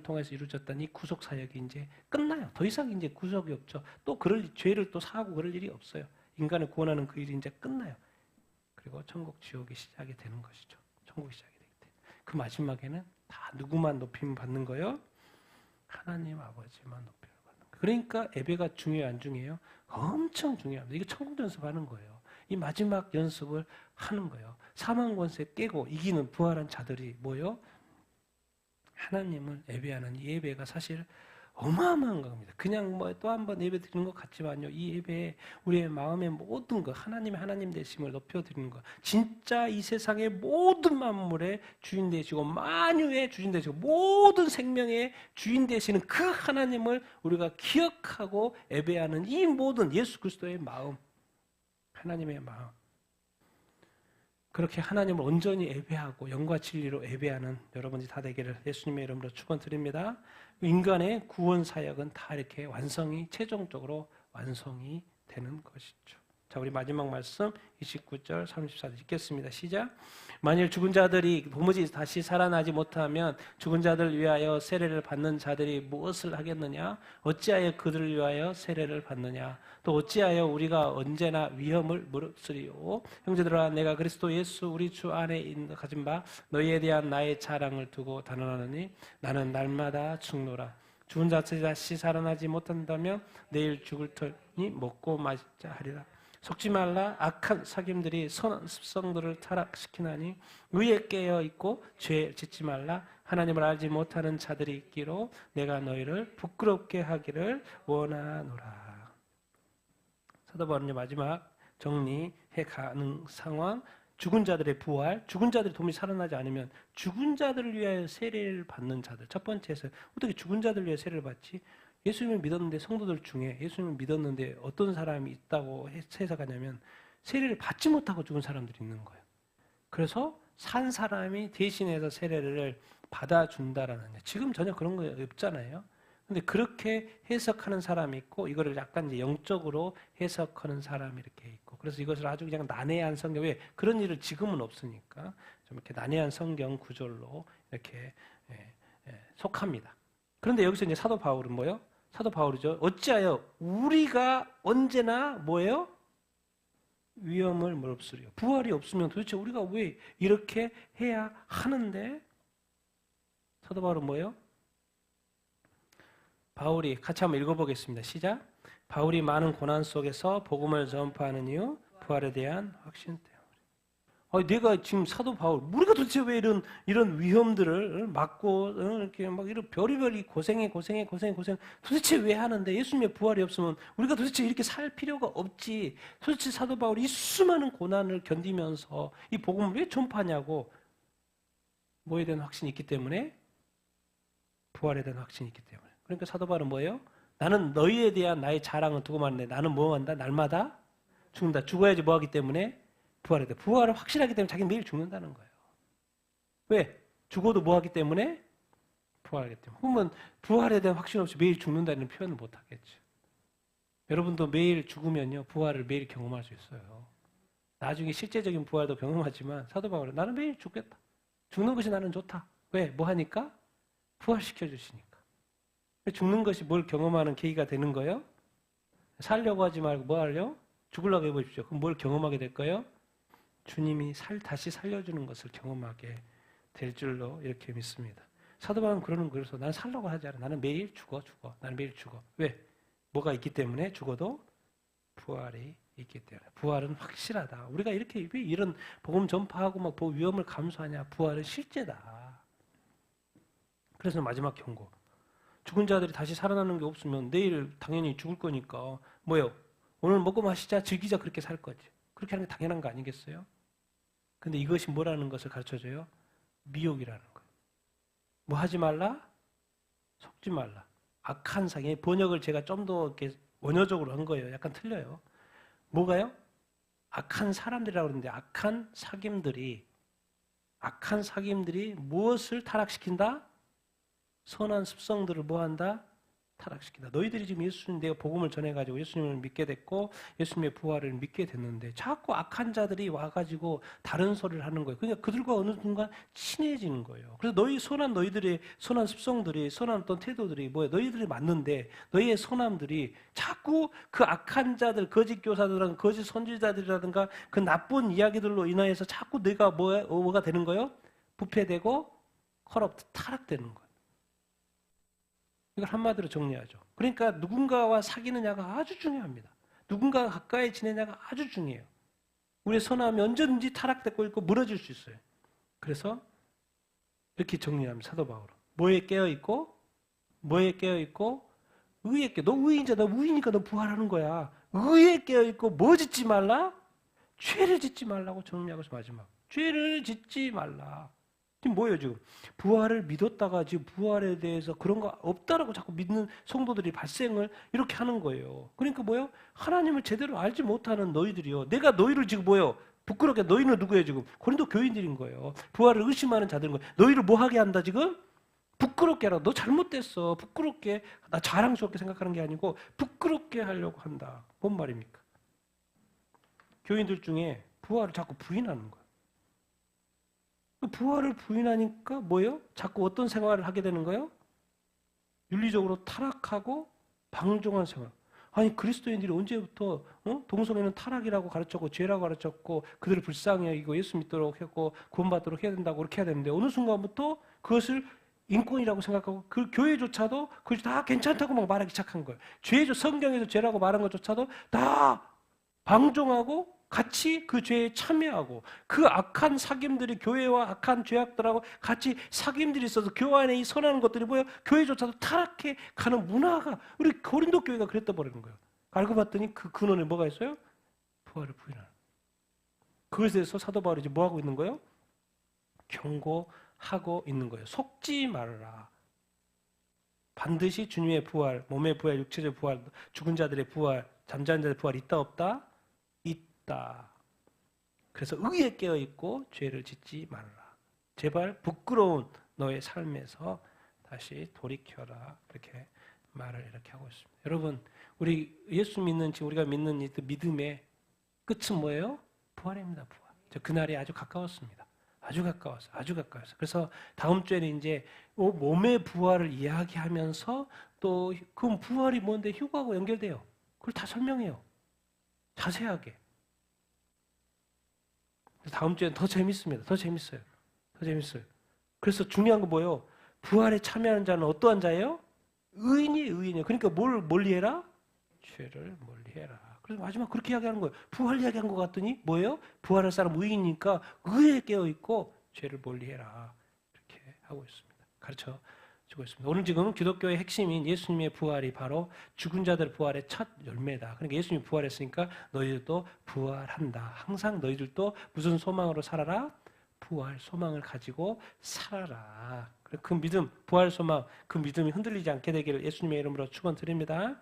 통해서 이루어졌던 이 구속 사역이 이제 끝나요. 더 이상 이제 구속이 없죠. 또 죄를 또 사고 그럴 일이 없어요. 인간을 구원하는 그 일이 이제 끝나요. 그리고 천국 지옥이 시작이 되는 것이죠. 천국이 시작이 되기 때문에. 그 마지막에는 다 누구만 높임 받는 거예요? 하나님 아버지만 높임을 받는 거예요. 그러니까 예배가 중요해요, 안 중요해요? 엄청 중요합니다. 이게 천국 연습하는 거예요. 이 마지막 연습을 하는 거예요. 사망 권세 깨고 이기는 부활한 자들이 뭐요? 하나님을 예배하는 이 예배가 사실 어마어마한 겁니다. 그냥 뭐 또 한 번 예배 드리는 것 같지만요. 이 예배에 우리의 마음의 모든 것, 하나님 되심을 높여드리는 것, 진짜 이 세상의 모든 만물의 주인 되시고 만유의 주인 되시고 모든 생명의 주인 되시는 그 하나님을 우리가 기억하고 예배하는 이 모든 예수 그리스도의 마음, 하나님의 마음, 그렇게 하나님을 온전히 예배하고 영과 진리로 예배하는 여러분이 다 되기를 예수님의 이름으로 축원드립니다. 인간의 구원 사역은 다 이렇게 최종적으로 완성이 되는 것이죠. 자, 우리 마지막 말씀 29절 34절 읽겠습니다. 시작. 만일 죽은 자들이 도무지 다시 살아나지 못하면 죽은 자들을 위하여 세례를 받는 자들이 무엇을 하겠느냐? 어찌하여 그들을 위하여 세례를 받느냐? 또 어찌하여 우리가 언제나 위험을 무릅쓰리요? 형제들아, 내가 그리스도 예수 우리 주 안에 가진 바 너희에 대한 나의 자랑을 두고 단언하노니 나는 날마다 죽노라. 죽은 자들이 다시 살아나지 못한다면 내일 죽을 터니 먹고 마시자 하리라. 속지 말라. 악한 사귐들이 선한 습성들을 타락시키나니 의에 깨어 있고 죄 짓지 말라. 하나님을 알지 못하는 자들이 있기로 내가 너희를 부끄럽게 하기를 원하노라. 사도 바울은 마지막 정리해 가는 상황, 죽은 자들의 부활, 죽은 자들이 도무지 살아나지 않으면 죽은 자들을 위하여 세례를 받는 자들. 첫 번째에서 어떻게 죽은 자들을 위해 세례를 받지? 예수님을 믿었는데 성도들 중에 예수님을 믿었는데 어떤 사람이 있다고 해석하냐면 세례를 받지 못하고 죽은 사람들이 있는 거예요. 그래서 산 사람이 대신해서 세례를 받아준다라는 거예요. 지금 전혀 그런 거 없잖아요. 근데 그렇게 해석하는 사람이 있고 이거를 약간 이제 영적으로 해석하는 사람이 이렇게 있고 그래서 이것을 아주 그냥 난해한 성경 왜 그런 일을 지금은 없으니까 좀 이렇게 난해한 성경 구절로 이렇게 속합니다. 그런데 여기서 이제 사도 바울은 뭐예요? 사도 바울이죠. 어찌하여 우리가 언제나 뭐예요? 위험을 무릅쓰리요. 부활이 없으면 도대체 우리가 왜 이렇게 해야 하는데? 사도 바울은 뭐예요? 바울이 같이 한번 읽어보겠습니다. 시작. 바울이 많은 고난 속에서 복음을 전파하는 이유 부활에 대한 확신 때문에. 내가 지금 사도 바울 우리가 도대체 왜 이런 위험들을 맞고 이렇게 막 이런 별의별 고생 도대체 왜 하는데 예수님의 부활이 없으면 우리가 도대체 이렇게 살 필요가 없지. 도대체 사도 바울이 이 수많은 고난을 견디면서 이 복음을 왜 전파하냐고. 뭐에 대한 확신이 있기 때문에 부활에 대한 확신이 있기 때문에. 그러니까 사도 바울은 뭐예요? 나는 너희에 대한 나의 자랑을 두고 말하는데 나는 뭐 한다? 날마다 죽는다. 죽어야지 뭐 하기 때문에? 부활에 대해. 부활을 확실하기 때문에 자기는 매일 죽는다는 거예요. 왜? 죽어도 뭐 하기 때문에? 부활하기 때문에. 그러면 부활에 대한 확신 없이 매일 죽는다는 표현을 못 하겠죠. 여러분도 매일 죽으면요. 부활을 매일 경험할 수 있어요. 나중에 실제적인 부활도 경험하지만 사도 바울은 나는 매일 죽겠다. 죽는 것이 나는 좋다. 왜? 뭐 하니까? 부활시켜 주시니까. 죽는 것이 뭘 경험하는 계기가 되는 거예요? 살려고 하지 말고 뭐 하려? 죽으려고 해보십시오. 그럼 뭘 경험하게 될까요? 주님이 다시 살려주는 것을 경험하게 될 줄로 이렇게 믿습니다. 사도 바울은 그러는 거예요. 그래서 나는 살려고 하지 않아. 나는 매일 죽어. 나는 매일 죽어. 왜? 뭐가 있기 때문에 죽어도 부활이 있기 때문에. 부활은 확실하다. 우리가 이렇게 왜 이런 복음 전파하고 막 위험을 감수하냐. 부활은 실제다. 그래서 마지막 경고. 죽은 자들이 다시 살아나는 게 없으면 내일 당연히 죽을 거니까 뭐예요? 오늘 먹고 마시자 즐기자 그렇게 살 거지. 그렇게 하는 게 당연한 거 아니겠어요? 근데 이것이 뭐라는 것을 가르쳐줘요? 미혹이라는 거예요. 뭐 하지 말라? 속지 말라. 악한 사기. 번역을 제가 좀 더 이렇게 원어적으로 한 거예요. 약간 틀려요. 뭐가요? 악한 사람들이라고 그러는데 악한 사귐들이 무엇을 타락시킨다? 선한 습성들을 뭐한다? 타락시킨다. 너희들이 지금 예수님 내가 복음을 전해가지고 예수님을 믿게 됐고 예수님의 부활을 믿게 됐는데 자꾸 악한 자들이 와가지고 다른 소리를 하는 거예요. 그러니까 그들과 어느 순간 친해지는 거예요. 그래서 너희들의 선한 습성들이 선한 어떤 태도들이 뭐예요? 너희들이 맞는데 너희의 선함들이 자꾸 그 악한 자들, 거짓 교사들이라든가 거짓 선지자들이라든가 그 나쁜 이야기들로 인하여서 자꾸 내가 뭐가 되는 거예요? 부패되고 타락되는 거예요. 이걸 한마디로 정리하죠. 그러니까 누군가와 사귀느냐가 아주 중요합니다. 누군가가 가까이 지내냐가 아주 중요해요. 우리의 선함이 언제든지 타락되고 있고 무너질 수 있어요. 그래서 이렇게 정리합니다. 사도 바울은. 뭐에 깨어있고 의에 깨어. 너 의인자, 너 의이니까 너 부활하는 거야. 의에 깨어있고 뭐 짓지 말라? 죄를 짓지 말라고 정리하고 마지막. 죄를 짓지 말라. 지금 뭐예요 지금? 부활을 믿었다가 지금 부활에 대해서 그런 거 없다라고 자꾸 믿는 성도들이 발생을 이렇게 하는 거예요. 그러니까 뭐예요? 하나님을 제대로 알지 못하는 너희들이요. 내가 너희를 지금 뭐예요? 부끄럽게 너희는 누구예요 지금? 고린도 교인들인 거예요. 부활을 의심하는 자들인 거예요. 너희를 뭐 하게 한다 지금? 부끄럽게 하라. 너 잘못됐어. 부끄럽게 나 자랑스럽게 생각하는 게 아니고 부끄럽게 하려고 한다. 뭔 말입니까? 교인들 중에 부활을 자꾸 부인하는 거예요. 부활을 부인하니까 뭐예요? 자꾸 어떤 생활을 하게 되는 거예요? 윤리적으로 타락하고 방종한 생활. 아니 그리스도인들이 언제부터 동성애는 타락이라고 가르쳤고 죄라고 가르쳤고 그들을 불쌍히 여기고 예수 믿도록 했고 구원받도록 해야 된다고 그렇게 해야 되는데 어느 순간부터 그것을 인권이라고 생각하고 그 교회조차도 그것이 다 괜찮다고 막 말하기 시작한 거예요. 성경에서 죄라고 말한 것조차도 다 방종하고 같이 그 죄에 참여하고 그 악한 사귐들이 교회와 악한 죄악들하고 같이 사귐들이 있어서 교회 안에 이 선한 것들이 뭐예요? 교회조차도 타락해 가는 문화가 우리 고린도 교회가 그랬다 버리는 거예요. 알고 봤더니 그 근원에 뭐가 있어요? 부활을 부인하는. 그것에 대해서 사도 바울이 이제 뭐 하고 있는 거예요? 경고하고 있는 거예요. 속지 말라. 반드시 주님의 부활, 몸의 부활, 육체적 부활, 죽은 자들의 부활, 잠자는 자들의 부활 있다 없다? 있다. 그래서 의에 깨어 있고 죄를 짓지 말라. 제발 부끄러운 너의 삶에서 다시 돌이켜라. 이렇게 말을 이렇게 하고 있습니다. 여러분, 우리 예수 믿는 지금 우리가 믿는 이 믿음의 끝은 뭐예요? 부활입니다. 부활. 그날이 아주 가까웠습니다. 아주 가까웠어요. 아주 가까웠어요. 그래서 다음 주에는 이제 몸의 부활을 이야기하면서 또 그 부활이 뭔데 휴거하고 연결돼요. 그걸 다 설명해요. 자세하게. 다음 주에는 더 재밌습니다. 더 재밌어요. 더 재밌어요. 그래서 중요한 건 뭐예요? 부활에 참여하는 자는 어떠한 자예요? 의인이에요. 그러니까 뭘 멀리해라? 죄를 멀리해라. 그래서 마지막 그렇게 이야기하는 거예요. 부활 이야기한 것 같더니 뭐예요? 부활할 사람 의인이니까 의에 깨어있고 죄를 멀리해라. 이렇게 하고 있습니다. 가르쳐 주고 있습니다. 오늘 지금 기독교의 핵심인 예수님의 부활이 바로 죽은 자들 부활의 첫 열매다. 그러니까 예수님이 부활했으니까 너희들도 부활한다. 항상 너희들도 무슨 소망으로 살아라? 부활 소망을 가지고 살아라. 그 믿음, 부활 소망, 그 믿음이 흔들리지 않게 되기를 예수님의 이름으로 축원드립니다.